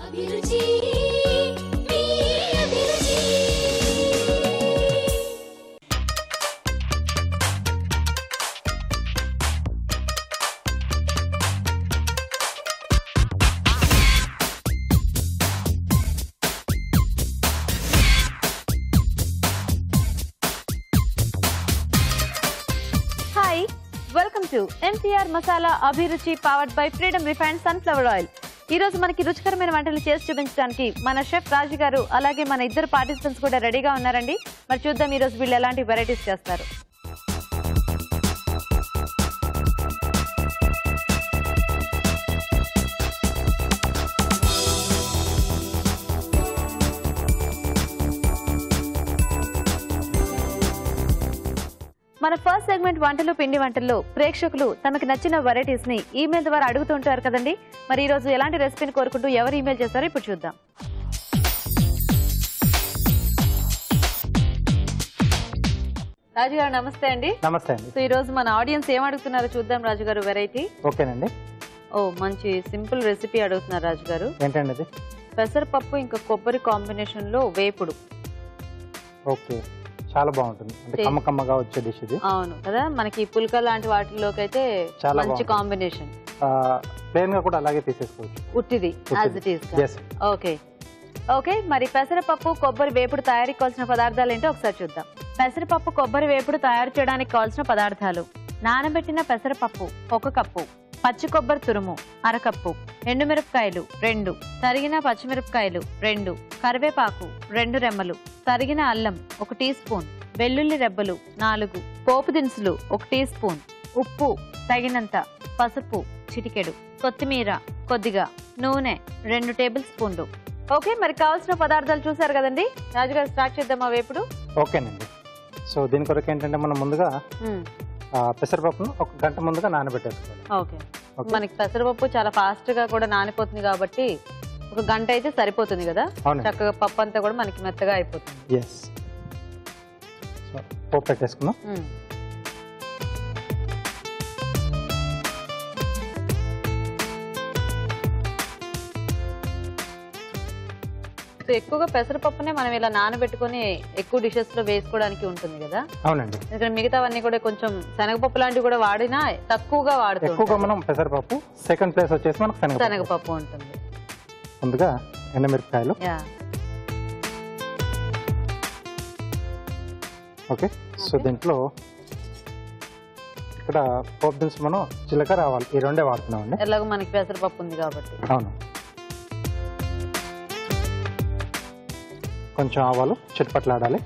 Welcome to NTR masala అభిరుచి powered by freedom refined sunflower oil. ఈ రోజు మనకి రుచికరమైన వంటలు చేసి చూపించడానికి మన షెఫ్ రాజు గారు అలాగే మన ఇద్దరు పార్టిసిపెంట్స్ కూడా రెడీగా ఉన్నారండి. మరి చూద్దాం ఈ రోజు వీళ్ళు ఎలాంటి వెరైటీస్ చేస్తారు. మన ఫస్ట్ సెగ్మెంట్ వంటలు పిండి వంటల్లో ప్రేక్షకులు తమకు నచ్చిన వెరైటీస్ ని ఈమెయిల్ ద్వారా అడుగుతుంటారు కదండి. మరి ఈ రోజు ఎలాంటి రెసిపీని కోరుకుంటూ ఎవరు ఈమెయిల్ చేస్తారో ఇప్పుడు చూద్దాం. రాజుగారు నమస్తే అండి. నమస్తే అండి. సో ఈ రోజు మన ఆడియన్స్ ఏం అడుగుతున్నారో చూద్దాం రాజుగారు. వెరైటీ ఓకేనండి. ఓ మంచి సింపుల్ రెసిపీ అడుగుతున్నారు రాజుగారు. ఏంటండి అది? పెసరపప్పు ఇంకా కొబ్బరి కాంబినేషన్ లో వేపుడు. ఓకే, చాలా బాగుంటుంది. అంటే కమ్మకమ్మగా వచ్చే డిష్ ఇది. అవును కదా, మనకి పుల్క లాంటి వాటిలోకి అయితే మంచి కాంబినేషన్. ప్లేన్ గా కూడా అలాగే తీసేసుకోవచ్చు, ఉట్టిది as it is. Okay okay, మరి పెసరపప్పు కొబ్బరి వేపుడు తయారీకి కావాల్సిన పదార్థాలు ఏంటో ఒకసారి చూద్దాం. పెసరపప్పు కొబ్బరి వేపుడు తయారు చేయడానికి కావాల్సిన పదార్థాలు: నానబెట్టిన పెసరపప్పు 1 కప్పు, పచ్చి కొబ్బరి తురుము 1/2 కప్పు, ఎండుమిరపకాయలు 2, తరిగిన పచ్చిమిరపకాయలు 2, కరివేపాకు 2 రెమ్మలు, తరిగిన అల్లం 1 టీ స్పూన్, వెల్లుల్లి రెబ్బలు 4, పోపు దినుసులు 1 టీ స్పూన్, ఉప్పు తగినంత, పసుపు చిటికెడు, కొత్తిమీర కొద్దిగా, నూనె 2 టేబుల్ స్పూన్లు. ఓకే, మరి కావాల్సిన పదార్థాలు చూసారు కదండి. రాజుగారు స్టార్ట్ చేద్దామా వేపుడు? ఓకేనండి. సో దీని కొరకు ఏంటంటే మనం ముందుగా పెసరపప్పును 1 గంట ముందుగా నానబెట్టేసుకోవాలి. ఓకే, మనకి పెసరపప్పు చాలా ఫాస్ట్ గా కూడా నానిపోతుంది కాబట్టి 1 గంట అయితే సరిపోతుంది కదా. చక్కగా పప్పు అంతా కూడా మనకి మెత్తగా అయిపోతుంది. ఎస్. సో పోపు పెట్టేసుకున్నాం. ఎక్కువగా పెసరపప్పునే మనం ఇలా నానబెట్టుకుని ఎక్కువ డిషెస్ లో వేసుకోవడానికి ఉంటుంది కదా. అవునండి. ఎందుకంటే మిగతావన్నీ కూడా కొంచెం శనగపప్పు లాంటివి కూడా వాడినా తక్కువగా వాడుతాం. ఎక్కువగా మనం పెసరపప్పు, సెకండ్ ప్లేస్ వచ్చేసి మనకు శనగపప్పు ఉంటుంది. ముందుగా ఎండుమిరపకాయలు. ఓకే, సో దీంట్లో ఇక్కడ పోపు దినుసు మనం జీలకర్ర ఆవాలు ఈ రెండే వాడుతున్నాం అండి. ఎలాగో మనకి పెసరపప్పు ఉంది కాబట్టి. అవును. కొంచెం ఆవాలు చిటపట్లాడాలి.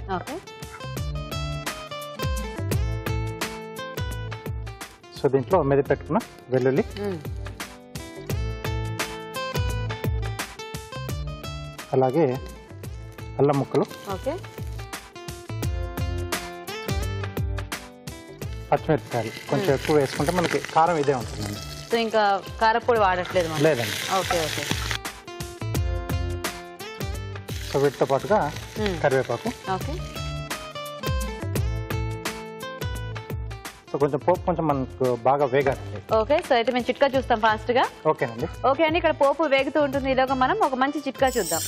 సో దీంట్లో మెది పెట్టుకున్న వెల్లుల్లి, అలాగే అల్లం ముక్కలు, పచ్చిమిరపకాయలు కొంచెం ఎక్కువ వేసుకుంటే మనకి కారం ఇదే ఉంటుందండి. సో ఇంకా కారపొడి వాడట్లేదు? లేదండి. Okay okay. సో వీటితో పాటుగా కరివేపాకు. ఓకే. సో కొంచెం పోపు కొంచెం మనకు బాగా వేగాలి. ఓకే, సో అయితే మేము చిట్కా చూస్తాం ఫాస్ట్ గా. ఓకేనండి. ఓకే అండి, ఇక్కడ పోపు వేగుతూ ఉంటుంది. ఇలాగ మనం ఒక మంచి చిట్కా చూద్దాం.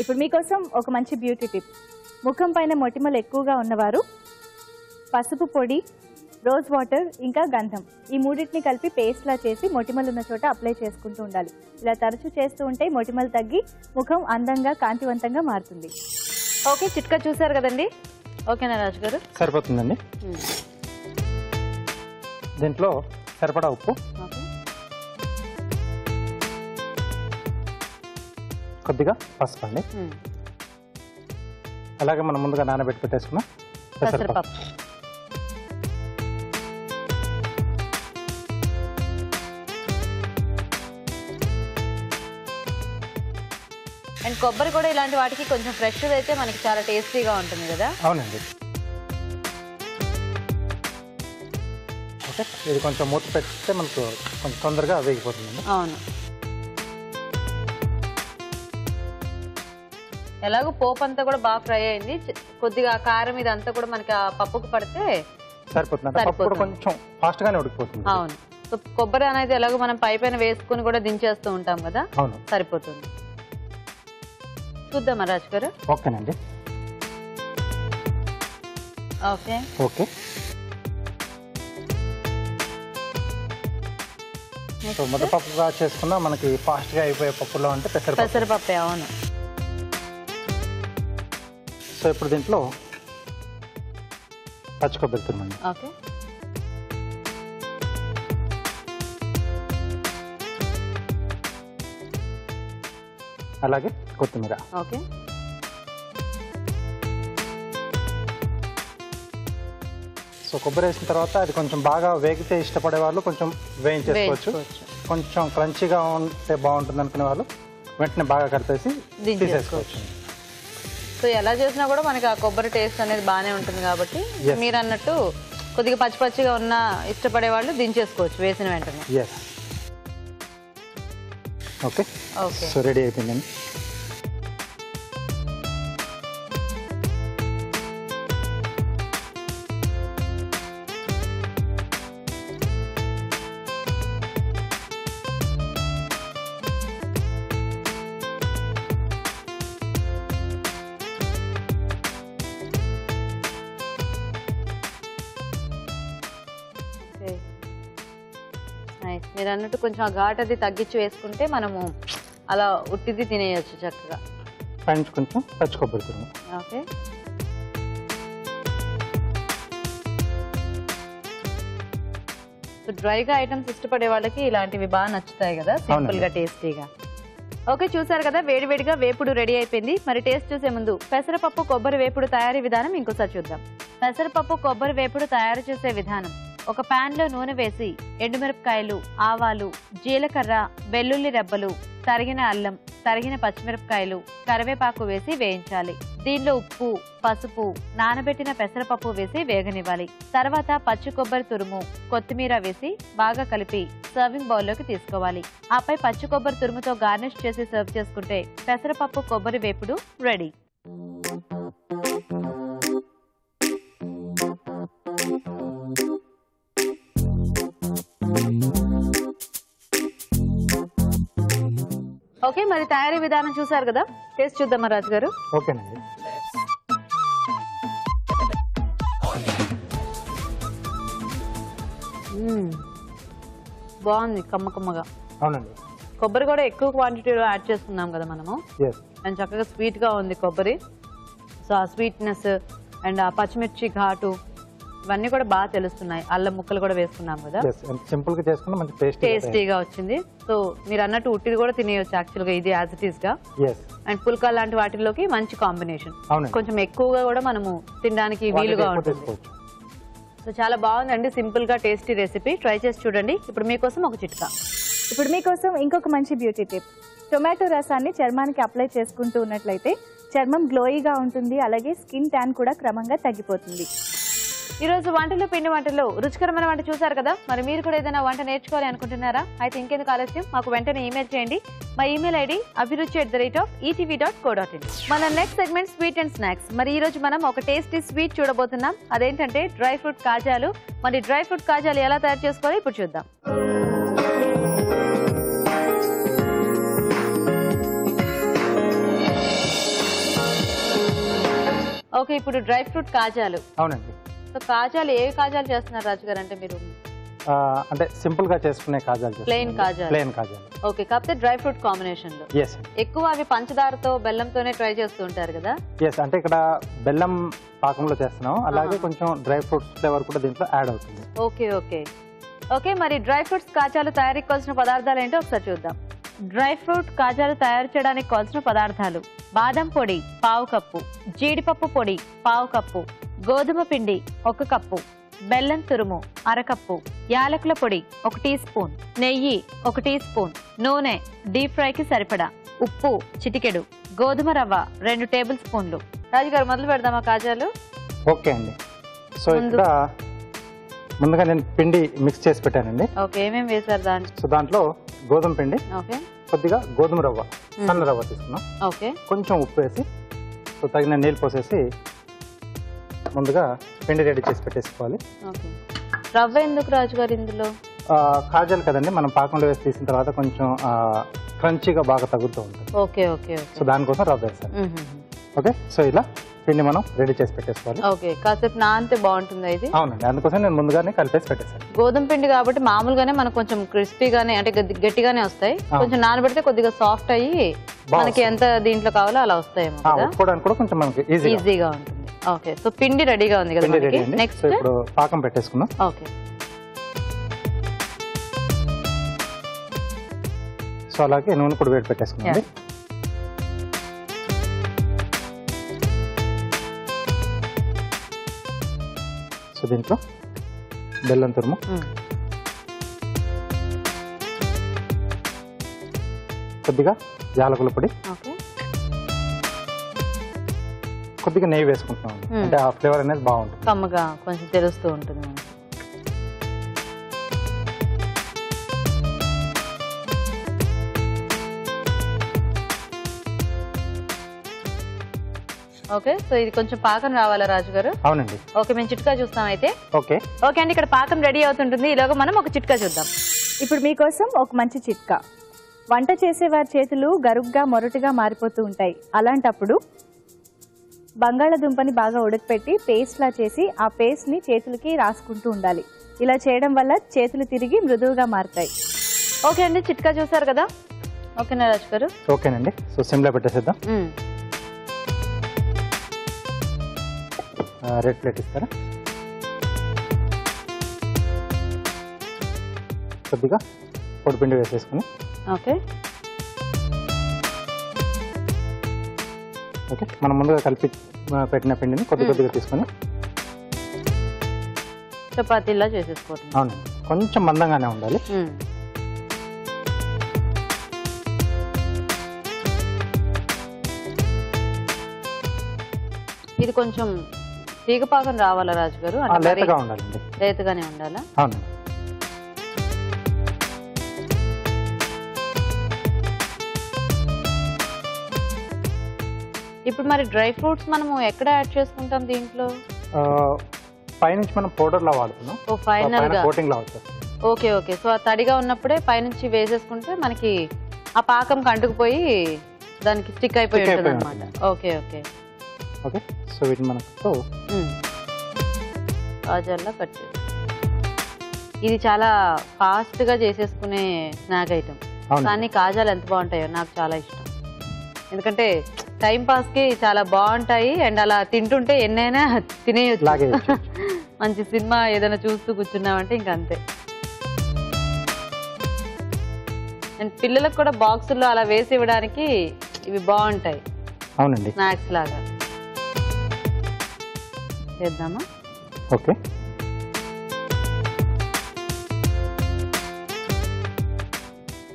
ఇప్పుడు మీకోసం ఒక మంచి బ్యూటీ టిప్. ముఖం పైన మొటిమలు ఎక్కువగా ఉన్నవారు పసుపు పొడి, రోజ్ వాటర్ ఇంకా గంధం ఈ మూడింటిని కలిపి పేస్ట్లా చేసి మొటిమలు ఉన్న చోట అప్లై చేసుకుంటూ ఉండాలి. ఇలా తరచూ చేస్తూ ఉంటే మొటిమలు తగ్గి ముఖం అందంగా కాంతివంతంగా మారుతుంది. ఓకే, చిట్కా చూసారు కదండి. ఓకేనా రాజు గారు? సరిపోతుందండి. దీంట్లో సరిపడా ఉప్పు, కొద్దిగా పసుపు అండి, అలాగే మనం ముందుగా నానబెట్టి పెట్టేసుకున్న పెసరపప్పు. అండ్ కొబ్బరి కూడా ఇలాంటి వాటికి కొంచెం ఫ్రెష్ అయితే మనకి చాలా టేస్టీగా ఉంటుంది కదా. అవునండి. ఓకే, ఇది కొంచెం మూత పెడితే మనకు కొంచెం తొందరగా వేగిపోతుందండి. అవును. ఎలాగో పోపు అంతా కూడా బాగా ఫ్రై అయింది. కొద్దిగా కారం ఇదంతా కూడా మనకి ఆ పప్పుకు పడితే సరిపోతుంది. పప్పు కూడా కొంచెం ఫాస్ట్ గానే ఉడికిపోతుంది. అవును. సో కొబ్బరి అనేది ఎలాగో మనం పై పైన వేసుకుని కూడా దించేస్తూ ఉంటాం కదా. అవును, సరిపోతుంది. చూద్దామా రాజు గారు? ఓకేనండి. Okay okay. సో ముద్దపప్పుగా చేసుకున్నా మనకి ఫాస్ట్గా అయిపోయే పప్పులో అంటే పెసరపప్పే. అవును. సో ఇప్పుడు దీంట్లో పచ్చి కొబ్బరి తురుమండి. ఓకే. అలాగే కొత్తిమీర. ఓకే. సో కొబ్బరి వేసిన తర్వాత అది కొంచెం బాగా వేగితే ఇష్టపడే వాళ్ళు కొంచెం వేయించేసుకోవచ్చు. కొంచెం క్రంచీగా ఉంటే బాగుంటుంది అనుకునే వాళ్ళు వెంటనే బాగా కలిపేసి తీసేసుకోవచ్చు. సో ఎలా చేసినా కూడా మనకి ఆ కొబ్బరి టేస్ట్ అనేది బాగానే ఉంటుంది కాబట్టి మీరు అన్నట్టు కొద్దిగా పచ్చి పచ్చిగా ఉన్న ఇష్టపడే వాళ్ళు దించేసుకోవచ్చు వేసిన వెంటనే. ఎస్. ఓకే. సో రెడీ అయిపోయిందండి. మీరు అన్నట్టు కొంచెం ఆ ఘాట్ అది తగ్గించి వేసుకుంటే మనము అలా ఉట్టిది తినేయచ్చు చక్కగా. పైన కొంచెం పచ్చి కొబ్బరి తురుము. ఓకే. సో డ్రైగా ఐటమ్స్ ఇష్టపడే వాళ్ళకి ఇలాంటివి బాగా నచ్చుతాయి కదా, సింపుల్ గా టేస్టీగా. ఓకే, చూసారు కదా వేడివేడిగా వేపుడు రెడీ అయిపోయింది. మరి టేస్ట్ చూసే ముందు పెసరపప్పు కొబ్బరి వేపుడు తయారీ విధానం ఇంకోసారి చూద్దాం. పెసరపప్పు కొబ్బరి వేపుడు తయారు చేసే విధానం: ఒక పాన్ లో నూనె వేసి ఎండుమిరపకాయలు, ఆవాలు, జీలకర్ర, వెల్లుల్లి రెబ్బలు, తరిగిన అల్లం, తరిగిన పచ్చిమిరపకాయలు, కరివేపాకు వేసి వేయించాలి. దీనిలో ఉప్పు, పసుపు, నానబెట్టిన పెసరపప్పు వేసి వేగనివ్వాలి. తర్వాత పచ్చి కొబ్బరి తురుము, కొత్తిమీర వేసి బాగా కలిపి సర్వింగ్ బౌల్లోకి తీసుకోవాలి. ఆపై పచ్చి కొబ్బరి తురుముతో గార్నిష్ చేసి సర్వ్ చేసుకుంటే పెసరపప్పు కొబ్బరి వేపుడు రెడీ. ఓకే, మరి తయారీ విధానం చూసారు కదా, టేస్ట్ చూద్దామా రాజు గారు? ఓకేనండి. బాగుంది, కమ్మ కమ్మగా. అవునండి. కొబ్బరి కూడా ఎక్కువ క్వాంటిటీలో యాడ్ చేస్తున్నాం కదా మనము, అండ్ చక్కగా స్వీట్ గా ఉంది కొబ్బరి. సో ఆ స్వీట్నెస్ అండ్ ఆ పచ్చిమిర్చి ఘాటు ఇవన్నీ కూడా బాగా తెలుస్తున్నాయి. అల్లం ముక్కలు కూడా వేసుకున్నాం కదా, సింపుల్ గా చేసుకున్నా మంచి టేస్టీగా వచ్చింది. సో మీరు అన్నట్టు ఉట్టిది కూడా తినేయచ్చు యాక్చువల్ గా, ఇది యాజ్ ఇట్ ఈస్ గా. అండ్ పుల్కా లాంటి వాటిలోకి మంచి కాంబినేషన్, కొంచెం ఎక్కువగా కూడా మనము తినడానికి వీలుగా ఉంటుంది. సో చాలా బాగుందండి, సింపుల్ గా టేస్టీ రెసిపీ, ట్రై చేసి చూడండి. ఇప్పుడు మీకోసం ఒక చిట్కా. ఇప్పుడు మీకోసం ఇంకొక మంచి బ్యూటీ టిప్. టొమాటో రసాన్ని చర్మానికి అప్లై చేసుకుంటూ ఉన్నట్లయితే చర్మం గ్లోయిగా ఉంటుంది, అలాగే స్కిన్ ట్యాన్ కూడా క్రమంగా తగ్గిపోతుంది. ఈ రోజు వంటలు పిండి వంటల్లో రుచికరమైన వంట చూసారు కదా, మరి మీరు కూడా ఏదైనా వంట నేర్చుకోవాలి అనుకుంటున్నారా? అయితే ఇంకెందుకు ఆలస్యం, మాకు వెంటనే ఈమెయిల్ చేయండి. మా ఈమెయిల్ ఐడి abhiruchi@etv.co.in. మన next segment sweet and snacks. మరి ఈ రోజు మనం ఒక టేస్టీ స్వీట్ చూడబోతున్నాం, అదేంటంటే డ్రై ఫ్రూట్ కాజాలు. మరి డ్రై ఫ్రూట్ కాజాలు ఎలా తయారు చేసుకోవాలో ఇప్పుడు చూద్దాం. ఓకే, ఇప్పుడు డ్రై ఫ్రూట్ కాజాలు. అవునండి. సో కాజాలు ఏ కాజాలు చేస్తున్నారు రాజు గారు? అంటే మీరు అంటే సింపుల్ గా చేసుకునే కాజాలు, ప్లెయిన్ కాజాలు. ఓకే, కాకపోతే డ్రై ఫ్రూట్ కాంబినేషన్ లో ఎక్కువ అవి పంచదారతో బెల్లంతోనే ట్రై చేస్తూ ఉంటారు కదా? అంటే ఇక్కడ బెల్లం పాకంలో చేస్తున్నాం, అలాగే కొంచెం డ్రై ఫ్రూట్స్ ఫ్లేవర్ కూడా దీంట్లో యాడ్ అవుతుంది. ఓకే ఓకే ఓకే, మరి డ్రై ఫ్రూట్స్ కాజాలు తయారీకి కావాల్సిన పదార్థాలు ఏంటో ఒకసారి చూద్దాం. డ్రై ఫ్రూట్ కాజాలు తయారు చేయడానికి కావాల్సిన పదార్థాలు: బాదం పొడి 1/2 కప్పు, జీడిపప్పు పొడి 1/2 కప్పు, గోధుమ పిండి 1 కప్పు, బెల్లం తురుము 1/2 కప్పు, యాలకుల పొడి 1 టీ స్పూన్, నెయ్యి 1 టీ స్పూన్, నూనె డీప్ ఫ్రైకి సరిపడా, ఉప్పు చిటికెడు, గోధుమ రవ్వ 2 టేబుల్ స్పూన్లు. రాజుగారు మొదలు పెడదామా కాజాలు? ఓకే అండి. సో ఇక్కడ ముందుగా నేను పిండి మిక్స్ చేసి పెట్టానండి. ఓకే, ఏమేమి వేశారు దాంట్లో? సో దాంట్లో గోధుమ పిండి, ఓకే, కొద్దిగా గోధుమ రవ్వ, సన్న రవ్వ తీసుకున్నాం, ఓకే, కొంచెం ఉప్పు వేసి, సో తగిన నీళ్ళు పోసేసి ముందుగా పిండి రెడీ చేసి పెట్టేసుకోవాలి. ఓకే, రవ్వ ఎందుకు రాజుగారు ఇందులో? కాజాలు కదండి, మనం పాకంలో వేసి తీసిన తర్వాత కొంచెం క్రంచీగా బాగా తగులుతూ ఉంటుంది. Okay okay. సో దానికోసం రవ్వ వేస్తాను. ఓకే, సో ఇలా పిండి మనం రెడీ చేసి పెట్టేసుకోవాలి. ఓకే, కాసేపు నానితే బాగుంటుంది ఇది. అవునండి, అందుకోసం నేను ముందుగానే కలిపేసి పెట్టేసాను. గోధుమ పిండి కాబట్టి మామూలుగానే మనకు కొంచెం క్రిస్పీగానే అంటే గట్టిగానే వస్తాయి. కొంచెం నానబెడితే కొద్దిగా సాఫ్ట్ అయ్యి మనకి ఎంత దీంట్లో కావాలో అలా వస్తాయేమో కదా. ఉప్పుకోవడానికి కూడా కొంచెం మనకి ఈజీగా ఉంటుంది. ఓకే, సో పిండి రెడీగా ఉంది కదా మనకి. నెక్స్ట్ ఇప్పుడు పాకం పెట్టేసుకుందాం. ఓకే, సో అలాగే నూనె కూడా వేడి పెట్టేసుకున్నాం. సో దీంట్లో బెల్లం తురుము, కొద్దిగా యాలకుల పొడి, కొద్దిగా నెయ్యి వేసుకుంటున్నాం. అంటే ఆ ఫ్లేవర్ అనేది బాగుంటుంది, కమ్మగా కొంచెం తెలుస్తూ ఉంటుంది. ఓకే, సో ఇది కొంచెం పాకం రావాలా రాజు గారు? అవునండి. ఓకే, మేము చిట్కా చూస్తాం అయితే. ఓకే ఓకే అండి, ఇక్కడ పాకం రెడీ అవుతుంటుంది. ఈలోగా మనం ఒక చిట్కా చూద్దాం. ఇప్పుడు మీకోసం ఒక మంచి చిట్కా. వంట చేసేవారి చేతులు గరుగ్గా మొరటుగా మారిపోతూ ఉంటాయి. అలాంటప్పుడు బంగాళాదుంపని బాగా ఉడకపెట్టి పేస్ట్లా చేసి ఆ పేస్ట్ని చేతులకి రాసుకుంటూ ఉండాలి. ఇలా చేయడం వల్ల చేతులు తిరిగి మృదువుగా మారుతాయి. ఓకే అండి, చిట్కా చూసారు కదా. ఓకేనా రాజు గారు? ఓకేనండి, సో సిమ్లో పెట్టేసేద్దాం. రెడ్ ప్లేట్ ఇస్తారా? కొద్దిగా పొడిపిండి వేసేసుకుని. ఓకే ఓకే, మనం ముందుగా కలిపి పెట్టిన పిండిని కొద్దిగా తీసుకొని చపాతీలా చేసేసుకోవడం. అవునండి, కొంచెం మందంగానే ఉండాలి. ఇది కొంచెం తీగపాకం రావాలా రాజు గారు? లేతగా ఉండాలండి. లేతగానే ఉండాలా? అవునండి. ఇప్పుడు మరి డ్రై ఫ్రూట్స్ మనము ఎక్కడ యాడ్ చేసుకుంటాం దీంట్లో? పైనుంచి మనం పౌడర్ లా వాడుతున్నాం. ఓ ఫైనల్ గా కోటింగ్ లా వచ్చేస్తుంది. ఓకే ఓకే, సో ఆ తడిగా ఉన్నప్పుడే పైనుంచి వేసేసుకుంటే మనకి ఆ పాకం కంటుకుపోయి దానికి స్టిక్ అయిపోయి ఉంటుంది అనమాట. ఓకే ఓకే ఓకే, సో వీటిని మనకు కాజల్లా కట్ చేసి, ఇది చాలా ఫాస్ట్ గా చేసేసుకునే స్నాక్ ఐటమ్. కానీ కాజాలు ఎంత బాగుంటాయో నాకు చాలా ఇష్టం. ఎందుకంటే టైం పాస్ కి చాలా బాగుంటాయి అండ్ అలా తింటుంటే ఎన్నైనా తినేయచ్చు. మంచి సినిమా ఏదైనా చూస్తూ కూర్చున్నామంటే ఇంక అంతే. అండ్ పిల్లలకు కూడా బాక్సుల్లో అలా వేసి ఇవ్వడానికి ఇవి బాగుంటాయి. అవునండి, స్నాక్స్ లాగా చేద్దామా? ఓకే,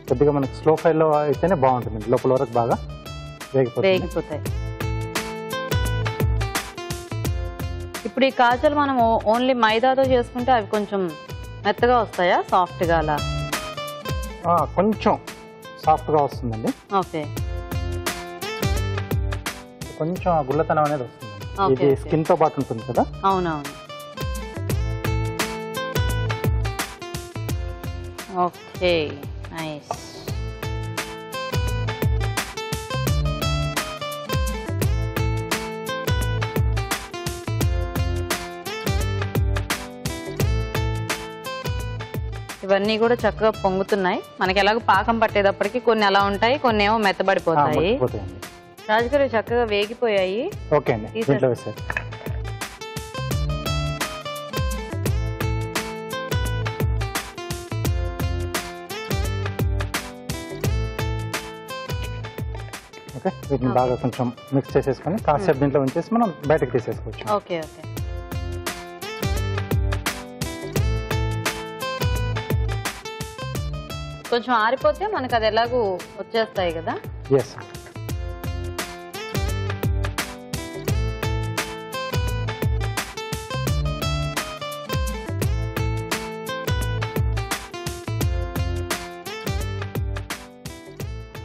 కొద్దిగా మనకి స్లో ఫ్రైలో అయితేనే బాగుంటుంది. లోపల వరకు బాగా వేగిపోతాయి. ఇప్పుడు ఈ కాజలు మనం ఓన్లీ మైదాతో చేసుకుంటే అవి కొంచెం మెత్తగా వస్తాయా, సాఫ్ట్ గా? అలా కొంచెం సాఫ్ట్ గా వస్తుందండి. ఓకే, కొంచెం గుల్లతనం అనేది వస్తుంది. ఇది స్కిన్ తో పాటు ఉంటుంది కదా. అవునవును. Okay, nice. ఇవన్నీ కూడా చక్కగా పొంగుతున్నాయి. మనకి ఎలాగో పాకం పట్టేటప్పటికి కొన్ని అలా ఉంటాయి, కొన్ని ఏమో మెత్తబడిపోతాయి. రాజుగారు చక్కగా వేగిపోయాయి. ఓకే అండి, దీంట్లో వేసారు. ఓకే, వీటిని బాగా కొంచెం మిక్స్ చేసేసుకొని కాసేపు దీంట్లో ఉంచేసి మనం బయటకు తీసేసుకోవచ్చు. ఓకే ఓకే, కొంచెం ఆరిపోతే మనకు అది ఎలాగూ వచ్చేస్తాయి కదా. Yes,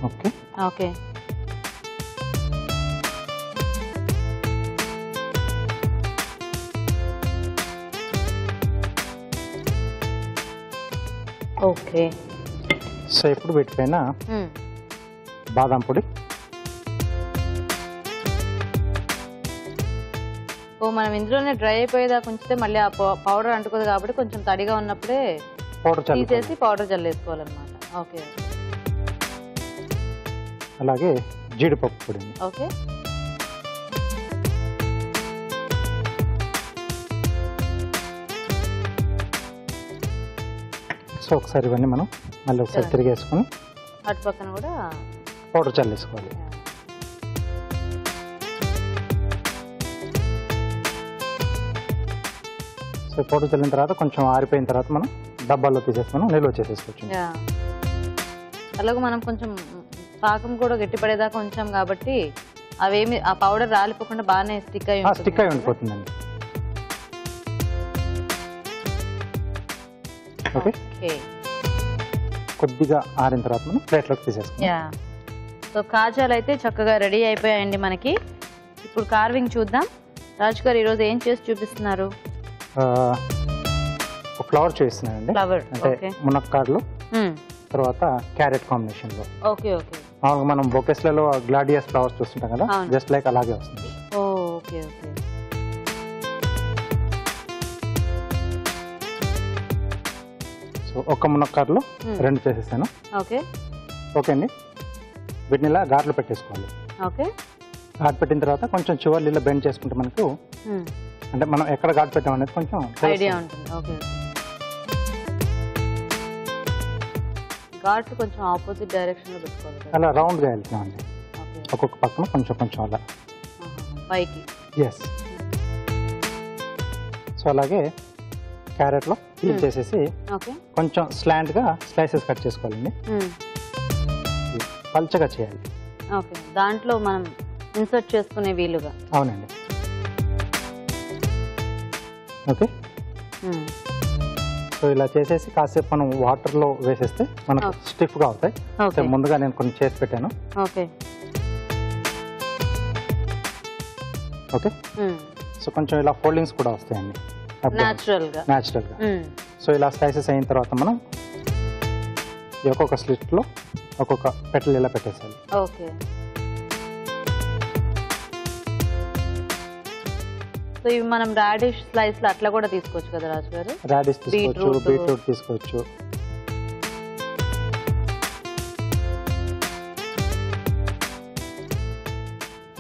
okay okay. Okay, so ఇప్పుడు వీటిపైన బాదం పొడి, మనం ఇందులోనే డ్రై అయిపోయేదాకా ఉంచితే మళ్ళీ ఆ పౌడర్ అంటుకోదు కాబట్టి కొంచెం తడిగా ఉన్నప్పుడే పౌడర్ తీసేసి పౌడర్ చల్లేసుకోవాలన్నమాట. ఓకే. అలాగే జీడిపప్పు పొడి. ఓకే. సో ఒకసారి ఇవన్నీ మనం మళ్ళీ ఒకసారి తిరిగేసుకొని అటు పక్కన కూడా పౌడర్ చల్లేసుకోవాలి. సో పౌడర్ చల్లిన తర్వాత కొంచెం ఆరిపోయిన తర్వాత మనం డబ్బాల్లో తీసేసుకొని నిల్వ చేసేసుకోవచ్చు. అలాగే మనం కొంచెం పాకం కూడా గట్టిపడేదాకా ఉంచాం కాబట్టి అవేమి ఆ పౌడర్ రాలిపోకుండా బాగానే స్టిక్ అయి ఉండిపోతుందండి. ఓకే. కొద్దిగా ఆరిన తర్వాత మనం ప్లేట్లోకి తీసేసుకుందాం. సో కాజాలు అయితే చక్కగా రెడీ అయిపోయాయండి మనకి. ఇప్పుడు కార్వింగ్ చూద్దాం. రాజు గారు ఈరోజు ఏం చేసి చూపిస్తున్నారు? ఒక ఫ్లవర్ చూపిస్తున్నానండి. అంటే మునక్కాడలు తర్వాత క్యారెట్ కాంబినేషన్ లో. ఓకే. ఓకే. మామూలుగా మనం బొకేస్లలో గ్లాడియస్ ఫ్లవర్స్ చూస్తుంటాం కదా, జస్ట్ లైక్ అలాగే వస్తుంది. ఓకే. ఓకే. సో ఒక మునక్కాడలు 2 చేసేసాను. ఓకే. ఓకే అండి. వీటిని ఇలా ఘాట్లు పెట్టేసుకోవాలి. ఓకే. ఘాట్ పెట్టిన తర్వాత కొంచెం చివర్లు ఇలా బెండ్ చేసుకుంటే మనకు అంటే మనం ఎక్కడ ఘాట్ పెట్టాం అనేది కొంచెం ఐడియా ఉంటుంది. ఓకే. ఘాట్ కొంచెం ఆపోజిట్ డైరెక్షన్ లో పెట్టుకోవాలి. అలా రౌండ్ గా వెళ్తున్నామండి. ఒక్కొక్క పక్కన కొంచెం కొంచెం అలా పైకి. ఎస్. సో అలాగే క్యారెట్ లో పీల్ చేసేసి కొంచెం స్లాంట్ గా స్లైసెస్ కట్ చేసుకోవాలండి. పల్చగా చేయాలి. ఓకే. దాంట్లో మనం ఇన్సర్ట్ చేసుకునే వీలుగా. అవునండి. ఓకే. సో ఇలా చేసేసి కాసేపు మనం వాటర్ లో వేసేస్తే మనకు స్టిఫ్ గా అవుతాయి. ముందుగా నేను కొన్ని చేసి పెట్టాను. ఓకే. ఓకే. సో కొంచెం ఇలా ఫోల్డింగ్స్ కూడా వస్తాయండి న్యాచురల్ గా. సో ఇలా స్లైసెస్ అయిన తర్వాత మనం ఒక్కొక్క స్లిట్ లో ఒక్కొక్క పెటల్ ఇలా పెట్టేసాలి. ఓకే. సో ఇవి మనం రాడిష్ స్లైస్ లో అట్లా కూడా తీసుకోవచ్చు కదా రాజు గారు? రాడిష్ తీసుకోవచ్చు, బీట్రూట్ తీసుకోవచ్చు.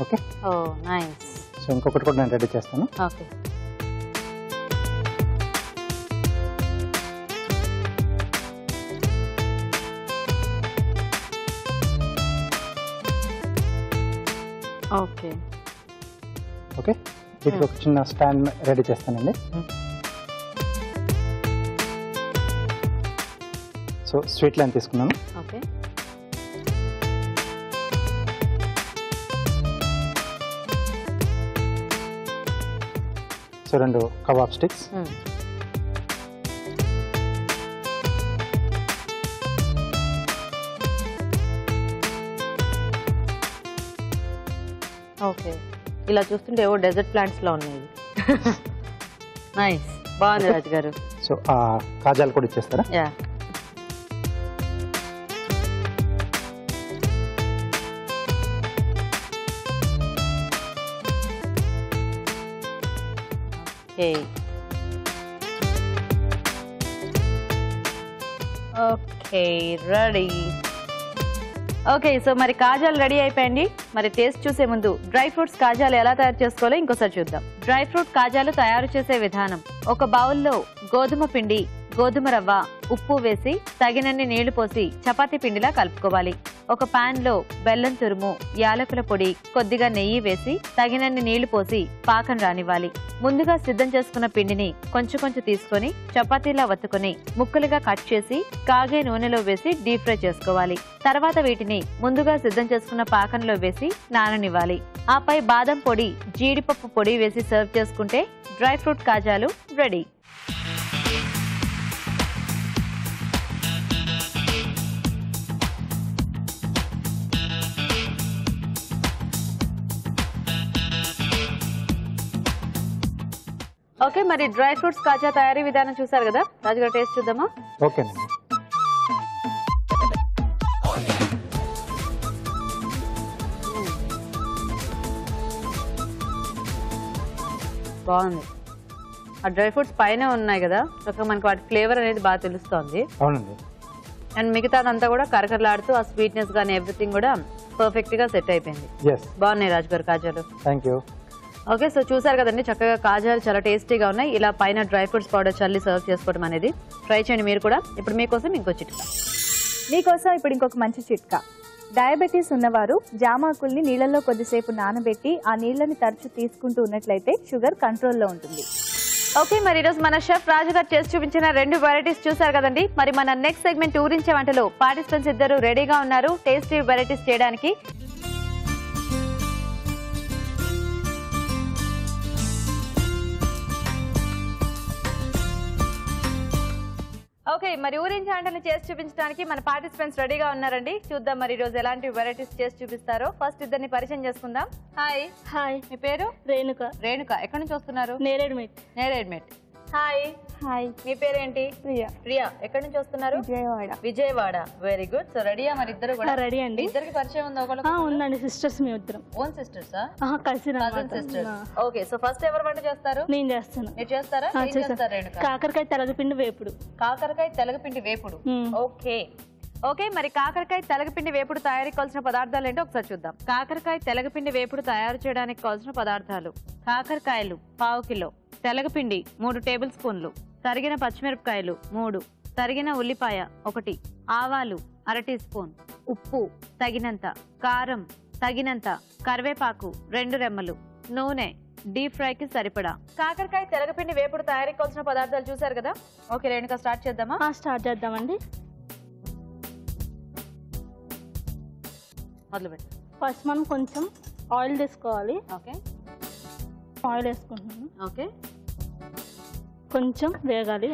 ఓకే. ఓ నైస్. సో ఇంకొకటి కూడా నేను రెడీ చేస్తాను. ఓకే. ఓకే. ఓకే. వీటికి ఒక చిన్న స్టాండ్ రెడీ చేస్తానండి. సో స్వీట్ లైన్ తీసుకున్నాను. Okay. So 2 kebab sticks. Okay. ఇలా చూస్తుంటే ఏవో డెజర్ట్ ప్లాంట్స్ లో ఉన్నాయి. నైస్. బాగుంది రాజు గారు. సో ఆ కాజాలు కూడా ఇచ్చేస్తారా? Yeah. Okay. Ready. Okay. So మరి కాజాలు రెడీ అయిపోయింది. మరి టేస్ట్ చూసే ముందు డ్రై ఫ్రూట్స్ కాజాలు ఎలా తయారు చేసుకోవాలో ఇంకోసారి చూద్దాం. డ్రై ఫ్రూట్ కాజాలు తయారు చేసే విధానం: ఒక బౌల్లో గోధుమ పిండి, గోధుమ రవ్వ, ఉప్పు వేసి తగినన్ని నీళ్లు పోసి చపాతీ పిండిలా కలుపుకోవాలి. ఒక పాన్ లో బెల్లం తురుము, యాలకుల పొడి, కొద్దిగా నెయ్యి వేసి తగినన్ని నీళ్లు పోసి పాకం రానివ్వాలి. ముందుగా సిద్ధం చేసుకున్న పిండిని కొంచెం కొంచెం తీసుకొని చపాతీలా వత్తుకొని ముక్కలుగా కట్ చేసి కాగే నూనెలో వేసి డీప్ ఫ్రై చేసుకోవాలి. తర్వాత వీటిని ముందుగా సిద్ధం చేసుకున్న పాకంలో వేసి నాననివ్వాలి. ఆపై బాదం పొడి, జీడిపప్పు పొడి వేసి సర్వ్ చేసుకుంటే డ్రై ఫ్రూట్ కాజాలు రెడీ. ఓకే. మరి డ్రై ఫ్రూట్స్ కాజా తయారీ విధానం చూసారు కదా, రాజుగారు టేస్ట్ చూద్దామా? ఓకేనండి. బాగుంది. ఆ డ్రై ఫ్రూట్స్ పైన ఉన్నాయి కదా, చక్కగా మనకి వాటి ఫ్లేవర్ అనేది బాగా తెలుస్తుంది. అవునండి. అండ్ మిగతాదంతా కూడా కరకరలాడుతూ ఆ స్వీట్నెస్ కానీ ఎవ్రీథింగ్ కూడా పర్ఫెక్ట్ గా సెట్ అయిపోయింది. బాగున్నాయి రాజు గారు కాజాలు. Thank you. ఓకే, సో చూసారు కదండి, చక్కగా కాజాలు చాలా టేస్టీగా ఉన్నాయి. ఇలా పైన డ్రై ఫ్రూట్స్ పౌడర్ చల్లి సర్వ్ చేసుకోవడం అనేది ట్రై చేయండి మీరు కూడా. ఇప్పుడు మీకోసం ఇంకో చిట్కా. మీకోసం ఇప్పుడు ఇంకొక మంచి చిట్కా. డయాబెటీస్ ఉన్నవారు జామాకుల్ని నీళ్ళల్లో కొద్దిసేపు నానబెట్టి ఆ నీళ్ళని తరచు తీసుకుంటూ ఉన్నట్లయితే షుగర్ కంట్రోల్లో ఉంటుంది. ఓకే, మరి ఈరోజు మన షెఫ్ రాజు గారు చేసి చూపించిన 2 వెరైటీస్ చూసారు కదండి. మరి మన నెక్స్ట్ సెగ్మెంట్ ఊరించే వంటలో పార్టిసిపెంట్స్ ఇద్దరు రెడీగా ఉన్నారు టేస్టీ వెరైటీస్ చేయడానికి. ఓకే, మరి ఊరించే వంటలు చేసి చూపించడానికి మన పార్టిసిపెంట్స్ రెడీగా ఉన్నారండి. చూద్దాం మరి ఈరోజు ఎలాంటి వెరైటీస్ చేసి చూపిస్తారో. ఫస్ట్ ఇద్దరిని పరిచయం చేసుకుందాం. హాయ్. హాయ్, మీ పేరు? రేణుక. రేణుక, ఎక్కడి నుంచి వస్తున్నారు? నేరేడ్మెట్. నేరేడ్మెట్. హాయ్. హాయ్. మీ పేరేంటి? ప్రియా. ప్రియా, ఎక్కడి నుంచి వస్తున్నారు? Vijayawada. Vijayawada. Very good. So రెడీయా మరి ఇద్దరు కూడా? రెడీ అండి. ఇద్దరికి పరిచయం ఉందా ఒకళ్ళకి? ఉందండి, సిస్టర్స్ మీ ఇద్దరం. ఓన్ సిస్టర్సా? కలిసి cousin sisters. Okay, so first ఎవరు వంట చేస్తారు? నేను చేస్తాను. మీరు చేస్తారా? ఏం చేస్తారు రేణుక? కాకరకాయ తెలగపిండి వేపుడు. కాకరకాయ తెలగపిండి వేపుడు. ఓకే. ఓకే, మరి కాకరకాయ తెలగపిండి వేపుడు తయారీకి కావాల్సిన పదార్థాలు ఏంటో ఒకసారి చూద్దాం. కాకరకాయ తెలగపిండి వేపుడు తయారు చేయడానికి కావాల్సిన పదార్థాలు: కాకరకాయలు 1/2 కిలో, తెలగపిండి 3 టేబుల్ స్పూన్లు, తరిగిన పచ్చిమిరపకాయలు 3, తరిగిన ఉల్లిపాయ 1, ఆవాలు 1/2 టీ స్పూన్, ఉప్పు తగినంత, కారం తగినంత, కరివేపాకు 2 రెమ్మలు, నూనె డీప్ ఫ్రైకి సరిపడా. కాకరకాయ తెలగపిండి వేపుడు తయారీకి కావాల్సిన పదార్థాలు చూసారు కదా. ఓకే రేణుక, స్టార్ట్ చేద్దామా? స్టార్ట్ చేద్దామండి. మొదలుపెట్టు. ఫస్ట్ మనం కొంచెం ఆయిల్ తీసుకోవాలి. ఓకే, ఆయిల్ వేసుకుంటున్నాను. ఓకే, కొంచెం వేగాలి.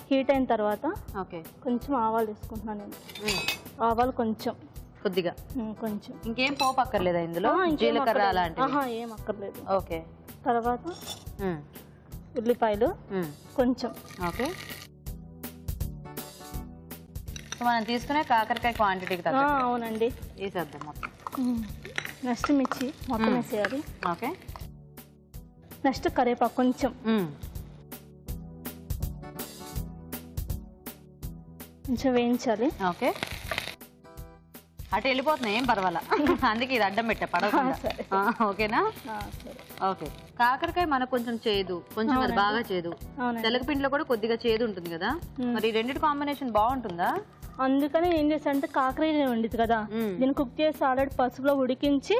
హీట్ అయిన తర్వాత ఓకే, కొంచెం ఆవాలు తీసుకుంటున్నాను నేను. ఆవాలు కొంచెం, కొద్దిగా, కొంచెం. ఇంకేం పోపు అక్కర్లేదా ఇందులో? జీలకర్ర అలాంటివి ఏం అక్కర్లేదు. ఓకే. తర్వాత ఉల్లిపాయలు కొంచెం. ఓకే, సో మనం తీసుకునే కాకరకాయ క్వాంటిటీకి తగ్గ. అవునండి, వేసేద్దాం మొత్తం. నెక్స్ట్ మిర్చి మొత్తం వేసేయాలి. ఓకే, నెక్స్ట్ కరివేపాకు కొంచెం, కొంచెం వేయించాలి. ఓకే, అటు వెళ్ళిపోతున్నాయి, ఏం పర్వాలా. అందుకే ఇది అడ్డం పెట్టా పడకుండా. ఓకేనా? ఓకే. కాకరకాయ మనకు కొంచెం చేదు, కొంచెం అది బాగా చేదు. తెలగపిండిలో కూడా కొద్దిగా చేదు ఉంటుంది కదా, మరి ఈ రెండింటి కాంబినేషన్ బాగుంటుందా? అందుకని ఏం చేస్తా అంటే కాకరకాయ వండిది కదా, దీన్ని కుక్ చేసి ఆల్రెడీ పసుపులో ఉడికించి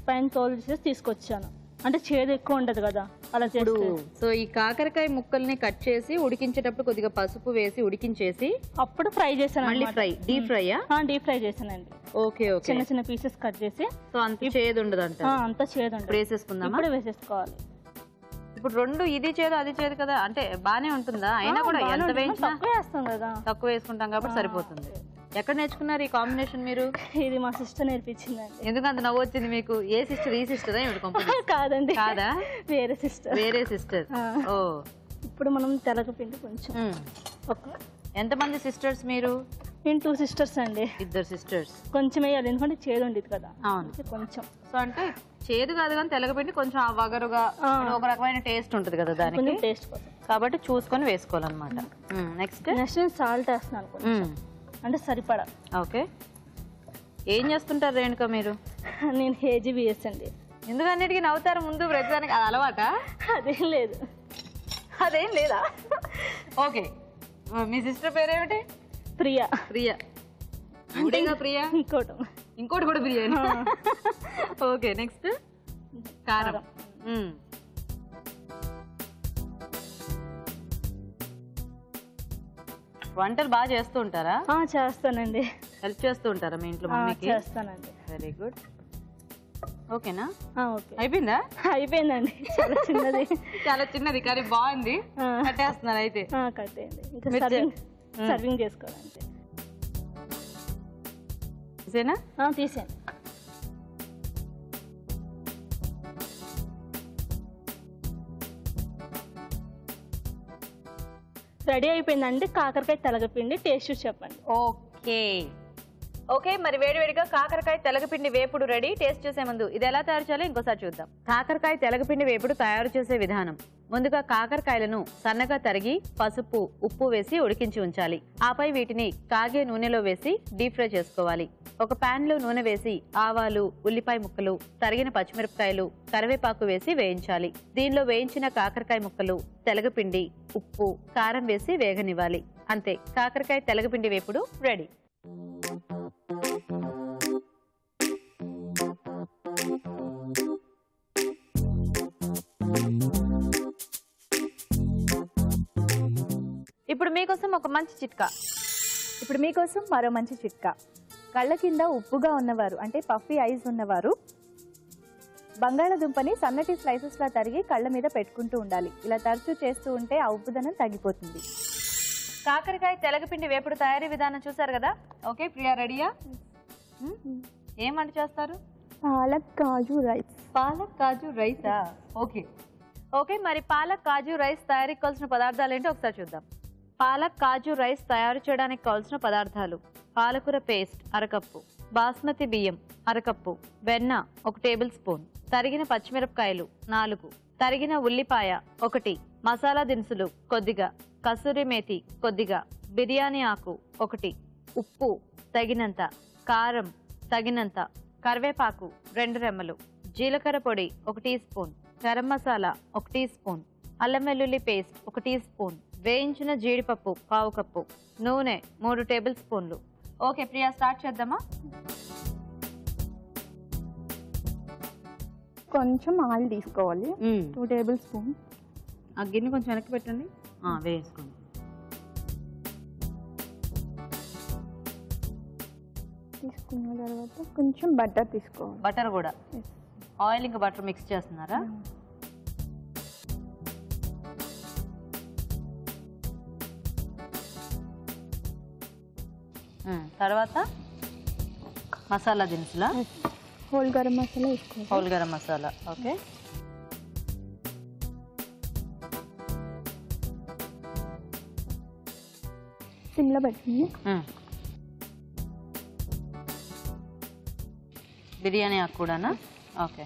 పైన తోలు చేసి తీసుకొచ్చాను. అంటే చేదు ఎక్కువ ఉండదు కదా అలా చేస్తే. సో ఈ కాకరకాయ ముక్కల్ని కట్ చేసి ఉడికించేటప్పుడు కొద్దిగా పసుపు వేసి ఉడికించేసి అప్పుడు ఫ్రై చేశాను. మళ్ళీ fry, deep fry? Deep fry చేశానండి. Okay, okay. చిన్న చిన్న పీసెస్ కట్ చేసి. సో అంత చేదు ఉండదు అంట? అంత చేదు ఉండదు. వేసేసుకుందాం. ఇప్పుడు వేసేసుకోవాలి. ఇప్పుడు రెండు, ఇది చేదు అది చేదు కదా, అంటే బానే ఉంటుందా? అయినా కూడా ఎంత వేయించినా వేస్తాం కదా, తక్కువ వేసుకుంటాం కాబట్టి సరిపోతుంది. ఎక్కడ నేర్చుకున్నారు ఈ కాంబినేషన్ మీరు? ఇది మా సిస్టర్ నేర్పించిందండి. ఎందుకంత నవ్వు వచ్చింది మీకు? ఏ సిస్టర్? ఈ సిస్టరా? కాదండి, కాదా, వేరే సిస్టర్. వేరే సిస్టర్. ఓ, ఇప్పుడు మనం తెలగపిండి కొంచెం. ఎంతమంది సిస్టర్స్ మీరు? నేను 2 సిస్టర్స్ అండి. 2 సిస్టర్స్. కొంచెం వేయాలి, ఎందుకంటే చేదు ఉండేది కదా. అవును, కొంచెం. సో అంటే చేదు కాదు కానీ తెలగపిండి కొంచెం ఆ వగరుగా ఒక రకమైన టేస్ట్ ఉంటుంది కదా దానికి, టేస్ట్ కోసం కాబట్టి చూసుకొని వేసుకోవాలన్నమాట. నెక్స్ట్ సాల్ట్ వేస్తున్నాను, అంటే సరిపడా. ఓకే. ఏం చేస్తుంటారు రేణుక మీరు? నేను KGBS అండి. ఎందుకన్నిటికీ నవ్వుతారు ముందు ప్రతిదానికి? అది అలవాట? అదేం లేదు. అదేం లేదా? ఓకే. మీ సిస్టర్ పేరేమిటి? ప్రియా. ప్రియా అంటేగా ప్రియా? ఇంకోటి కూడా ప్రియా. ఓకే, నెక్స్ట్ కారం. వంటలు బాగా చేస్తూ ఉంటారా? చేస్తానండి. హెల్ప్ చేస్తూ ఉంటారా మీ ఇంట్లో మమ్మీకి? చేస్తానండి. Very good. ఓకేనా? ఓకే. అయిపోయిందా? అయిపోయిందండి. చాలా చిన్నది. చాలా చిన్నది కానీ బాగుంది. కట్టేస్తున్నారు అయితే? కట్టేయండి. సర్వింగ్ చేసుకోవాలంటే. తీసేనా? తీసేయండి. రెడీ అయిపోయిందండి కాకరకాయ తెలగపిండి. టేస్ట్ చెప్పండి. ఓకే, ఓకే, మరి వేడివేడిగా కాకరకాయ తెలగపిండి వేపుడు రెడీ. టేస్ట్ చేసే ముందు ఇది ఎలా తయారు చేయాలో ఇంకోసారి చూద్దాం. కాకరకాయ తెలగపిండి వేపుడు తయారు చేసే విధానం. ముందుగా కాకరకాయలను సన్నగా తరిగి పసుపు ఉప్పు వేసి ఉడికించి ఉంచాలి. ఆపై వీటిని కాగే నూనెలో వేసి డీప్ ఫ్రై చేసుకోవాలి. ఒక పాన్ లో నూనె వేసి ఆవాలు, ఉల్లిపాయ ముక్కలు, తరిగిన పచ్చిమిరపకాయలు, కరివేపాకు వేసి వేయించాలి. దీనిలో వేయించిన కాకరకాయ ముక్కలు, తెలగపిండి, ఉప్పు, కారం వేసి వేగనివ్వాలి. అంతే, కాకరకాయ తెలగపిండి వేపుడు రెడీ. ఇప్పుడు మీకోసం ఒక మంచి చిట్కా. ఇప్పుడు మీకోసం మరో మంచి చిట్కా. కళ్ళ కింద ఉప్పుగా ఉన్నవారు అంటే పఫీ ఐస్ ఉన్నవారు బంగాళాదుంపని సన్నటి స్లైసెస్ లా తరిగి కళ్ళ మీద పెట్టుకుంటూ ఉండాలి. ఇలా తరచూ చేస్తూ ఉంటే ఆ ఉప్పుదనం తగ్గిపోతుంది. కాకరకాయ తెలగపిండి వేపుడు తయారీ విధానం చూసారు కదా. ఓకే ప్రియా, రెడీయా? ఏం వంట చేస్తారు? పాలక్ కాజు రైస్. పాలక్ కాజు రైసా? ఓకే ఓకే, మరి పాలక్ కాజు రైస్ తయారీకి కావాల్సిన పదార్థాలు ఏంటో ఒకసారి చూద్దాం. పాలక్ కాజు రైస్ తయారు చేయడానికి కావాల్సిన పదార్థాలు: పాలకూర పేస్ట్ అరకప్పు, బాస్మతి బియ్యం అరకప్పు, వెన్న 1 టేబుల్ స్పూన్, తరిగిన పచ్చిమిరపకాయలు 4, తరిగిన ఉల్లిపాయ 1, మసాలా దినుసులు కొద్దిగా, కసూరి మేతి కొద్దిగా, బిర్యానీ ఆకు 1, ఉప్పు తగినంత, కారం తగినంత, కరివేపాకు 2 రెమ్మలు, జీలకర్ర పొడి 1 teaspoon, garam masala 1 teaspoon, అల్లం వెల్లుల్లి పేస్ట్ 1 టీ స్పూన్, వేయించిన జీడిపప్పు 1/2 కప్పు, నూనె 3 టేబుల్ స్పూన్లు. ఓకే ప్రియా, స్టార్ట్ చేద్దామా? కొంచెం ఆయిల్ తీసుకోవాలి, 2 టేబుల్ స్పూన్. ఆ గిన్నె కొంచెం వెనక్కి పెట్టండి. వేసుకోండి. తీసుకున్న తర్వాత కొంచెం బటర్ తీసుకోవాలి. బటర్ కూడా? ఆయిల్ ఇంకా బటర్ మిక్స్ చేస్తున్నారా? తర్వాత మసాలా దినుసులా? హోల్ గరం మసాలా వేసుకోవాలి. హోల్ గరం మసాలా. ఓకే, సిమ్లో పెట్టండి. బిర్యానీ ఆకు కూడానా? ఓకే,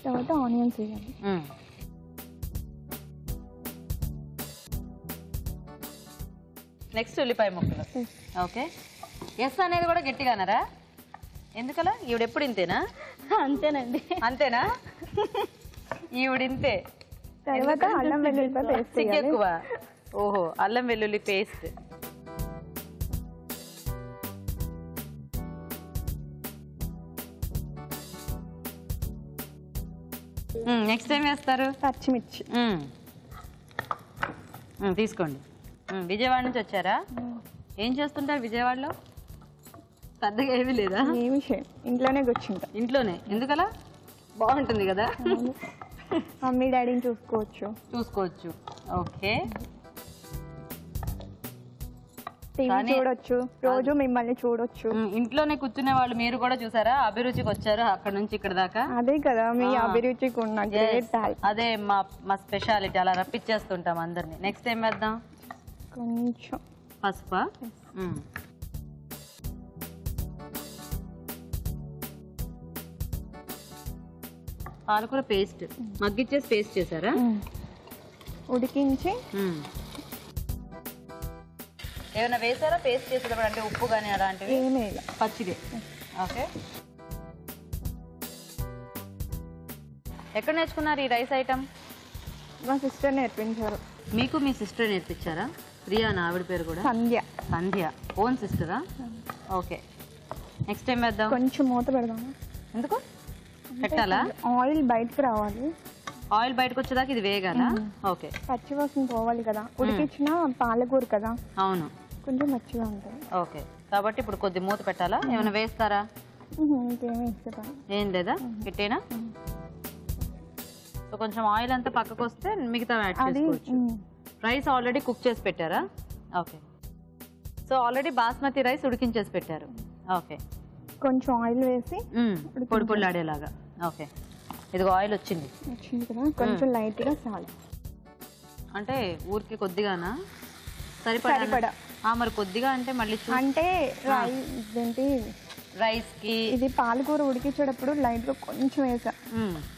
తర్వాత ఆనియన్స్ వేయాలి. నెక్స్ట్ ఉల్లిపాయ ముక్కలు. ఓకే, ఎస్ అనేది కూడా గట్టిగానరా? ఎందుకలా? ఈవిడెప్పుడు ఇంతేనా? అంతేనండి. అంతేనా? ఈవిడింతే. తర్వాత అల్లం వెల్లుల్లి పేస్ట్ ఎక్కువ. ఓహో, అల్లం వెల్లుల్లి పేస్ట్. నెక్స్ట్ ఏం వేస్తారు? పచ్చిమిర్చి. తీసుకోండి. విజయవాడ నుంచి వచ్చారా? ఏం చేస్తుంటారు విజయవాడలో? పెద్దగా ఏమీ లేదా? ఏమి ఇంట్లోనే కూర్చుంటా. ఇంట్లోనే? ఎందుకలా? బాగుంటుంది కదా. మమ్మీ డాడీని చూసుకోవచ్చు. ఓకే, టీవీ చూడొచ్చు, రోజు మిమ్మల్ని చూడొచ్చు. ఇంట్లోనే కూర్చునే వాళ్ళు మీరు కూడా చూసారా? అభిరుచికి వచ్చారు అక్కడ నుంచి ఇక్కడ దాకా. అదే కదా మీ అభిరుచికి ఉన్న గ్రేట్ టాలెంట్. అదే మా స్పెషాలిటీ, అలా రప్పించేస్తుంటాం అందరినీ. నెక్స్ట్ ఏం వేద్దాం? కొంచెం పసుపా? పాలకూర పేస్ట్ మగ్గిచ్చేసి పేస్ట్ చేశారా? ఉడికించి. ఏమైనా వేసారా పేస్ట్ చేసేటప్పుడు? అంటే ఉప్పు కానీ అలాంటివి? ఏమీ పచ్చిదే. ఓకే, ఎక్కడ నేర్చుకున్నారు ఈ రైస్ ఐటమ్? మా సిస్టర్ నేర్పించారు. మీకు మీ సిస్టర్ నేర్పించారా? ప్రియా నా ఆవిడ పేరు కూడా? సంధ్య. సంధ్య ఓన్ సిస్టరా? ఓకే, నెక్స్ట్ టైం వేద్దాం. కొంచెం మూత పెడదాము. ఎందుకు పెట్టాలా? ఆయిల్ బయటకు రావాలి. ఆయిల్ బయటకు వచ్చేదాకా ఇది వేగాల? ఓకే, పచ్చివాసన పోవాలి కదా. ఉడికించిన పాలకూర కదా. అవును, కొంచెం పచ్చిగా ఉంటుంది. ఓకే, కాబట్టి ఇప్పుడు కొద్ది మూత పెట్టాలా? ఏమైనా వేస్తారా? ఇంకేమీ ఇష్టపడ. ఏం లేదా? పెట్టేనా? సో కొంచెం ఆయిల్ అంతా పక్కకు వస్తే మిగతా యాడ్ చేసుకోవచ్చు. రైస్ ఆల్రెడీ కుక్ చేసి పెట్టారా? Okay, so already basmati rice ఉడికించేసి పెట్టారు. ఓకే, కొంచెం ఆయిల్ వేసి పొడి పొడిలాడేలాగా. ఓకే, ఇదిగో ఆయిల్ వచ్చింది కదా. కొంచెం లైట్గా సాల్ట్, అంటే ఊరికి కొద్దిగానా? సరిపడా మరి కొద్దిగా అంటే మళ్ళీ అంటే ఏంటి రైస్ కి ఇది పాలకూర ఉడికించేటప్పుడు లైట్ గా కొంచెం వేసా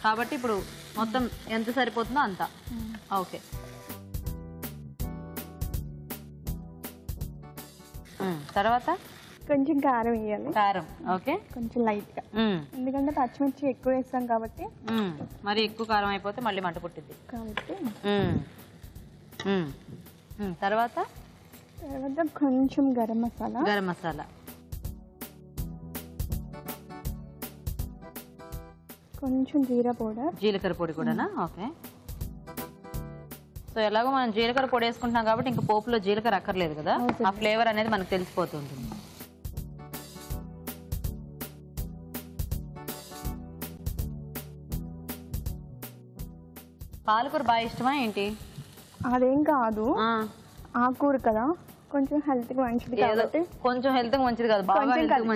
కాబట్టి ఇప్పుడు మొత్తం ఎంత సరిపోతుందో అంత. ఓకే తర్వాత కొంచెం కారం వేయాలి. కారం ఓకే కొంచెం లైట్ గా, ఎందుకంటే పచ్చిమిర్చి ఎక్కువ వేస్తాం కాబట్టి. మరి ఎక్కువ కారం అయిపోతే మళ్ళీ మంట పుట్టింది కాబట్టి తర్వాత కొంచెం గరం మసాలా, కొంచెం జీలకర్ర పొడి కూడానా? ఓకే. సో ఎలాగో మనం జీలకర్ర పొడి వేసుకుంటున్నాం కాబట్టి ఇంకా పోపులో జీలకర్ర అక్కర్లేదు కదా, ఆ ఫ్లేవర్ అనేది మనకు తెలిసిపోతుంటుంది. పాలకూర బాగా ఇష్టమా ఏంటి? అదేం కాదు, ఆకుకూర కదా, కొంచెం హెల్త్ కి మంచిది కాబట్టి. కొంచెం హెల్త్ కి మంచిది కాదు, బాగా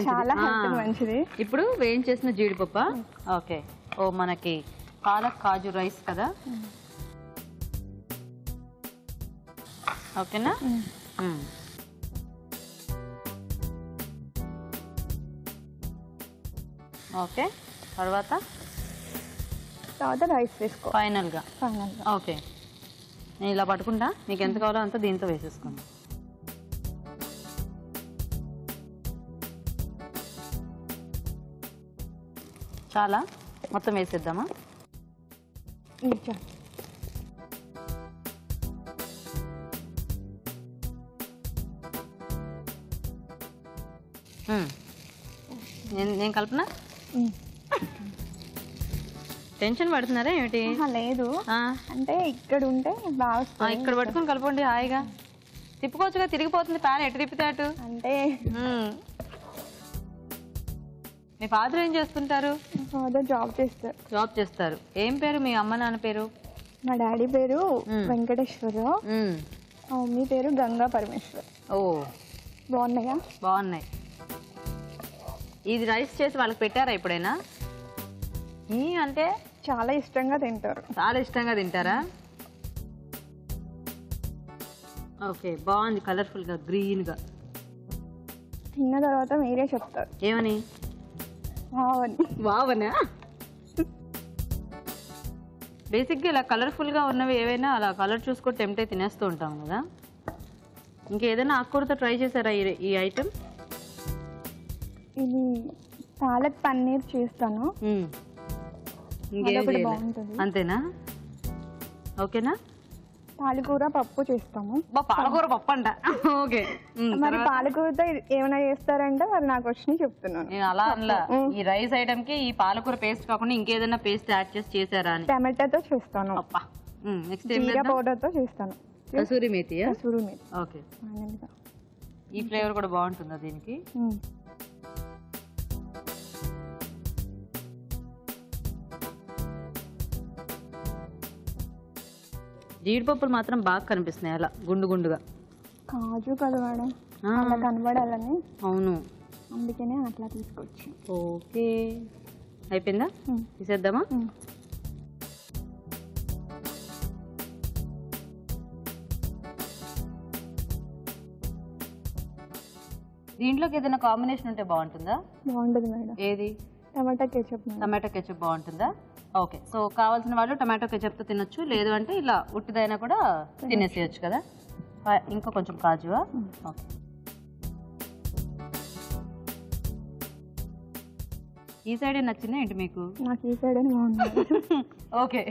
చాలా హెల్త్ కి మంచిది. ఇప్పుడు వేయించేసిన జీడిపప్పు. ఓకే. ఓ మనకి పాలక్ కాజు రైస్ కదా, ఓకేనా? ఓకే. తర్వాత రైస్ వేసుకో ఫైనల్గా. ఓకే, నేను ఇలా పట్టుకుంటా, నీకు ఎంత కావాలో అంత దీంతో వేసేసుకోండి. చాలా మొత్తం వేసేద్దామా? నేను కల్పన టెన్షన్ పడుతున్నారా ఏమిటి? లేదు, అంటే ఇక్కడ ఉంటే బాగా ఇక్కడ పట్టుకుని కలపండి, హాయిగా తిప్పుకోవచ్చుగా, తిరిగిపోతుంది ప్యాన్ ఎటు తిప్పితే అటు. అంటే మీ ఫాదర్ ఏం చేస్తుంటారు? ఫాదర్ జాబ్ చేస్తారు. ఏం పేరు మీ అమ్మ నాన్న పేరు? మా డాడీ పేరు వెంకటేశ్వరరావు, మా మమ్మీ పేరు గంగా పరమేశ్వర్. ఓ, బాగున్నాయా? బాగున్నాయి. ఇది రైస్ చేసి వాళ్ళకి పెట్టారా ఎప్పుడైనా? అంటే చాలా ఇష్టంగా తింటారు. చాలా ఇష్టంగా తింటారా? ఓకే, బాగుంది, కలర్ఫుల్ గా, గ్రీన్ గా. తిన్న తర్వాత మీరే చెప్తారు ఏమని. వావనా? బేసిక్గా ఇలా కలర్ఫుల్ గా ఉన్నవి ఏవైనా అలా కలర్ చూసుకొని టెంప్ట్ అయి తినేస్తూ ఉంటాం కదా. ఇంకేదైనా ఆకుకూరతో ట్రై చేశారా ఈ ఐటమ్? ఇది పాలక్ పన్నీర్ చేస్తాను. అంతేనా? ఓకేనా? పాలకూర పప్పు చేస్తాము. పాలకూర పప్పు అంట. ఓకే, మరి పాలకూరతో ఏమైనా చేస్తారంటే మరి నాకు వచ్చి చెప్తున్నాను. నేను అలా అనలా, ఈ రైస్ ఐటమ్ కి ఈ పాలకూర పేస్ట్ కాకుండా ఇంకేదైనా పేస్ట్ యాడ్ చేసి చేశారా అని. టమాటాతో చేస్తాను. నెక్స్ట్ జీరా పౌడర్ తో చేస్తాను. కసూరి మేతి. ఓకే, ఈ ఫ్లేవర్ కూడా బాగుంటుందా దీనికి? జీడిపప్పులు మాత్రం బాగా కనిపిస్తున్నాయి అలా గుండు గుండుగా. కాజు కదా మేడం, అలా కనబడాలని. అవును, అందుకనే అట్లా తీసుకొచ్చి. ఓకే, అయిపోయిందా? తీసేద్దామా? దీంట్లోకి ఏదైనా కాంబినేషన్ ఉంటే బాగుంటుందా? బాగుంటుంది మేడం. ఏది? టమాటా కెచప్. టమాటో కెచప్ బాగుంటుందా? ఓకే, సో కావాల్సిన వాళ్ళు టమాటో కెచప్తో తినొచ్చు, లేదు అంటే ఇలా ఉట్టిదైనా కూడా తినేసేయచ్చు కదా. ఇంకా కొంచెం కాజువా? ఓకే, ఈ సైడే నచ్చిందా ఏంటి మీకు? నాకు ఈ సైడే బాగుంది. ఓకే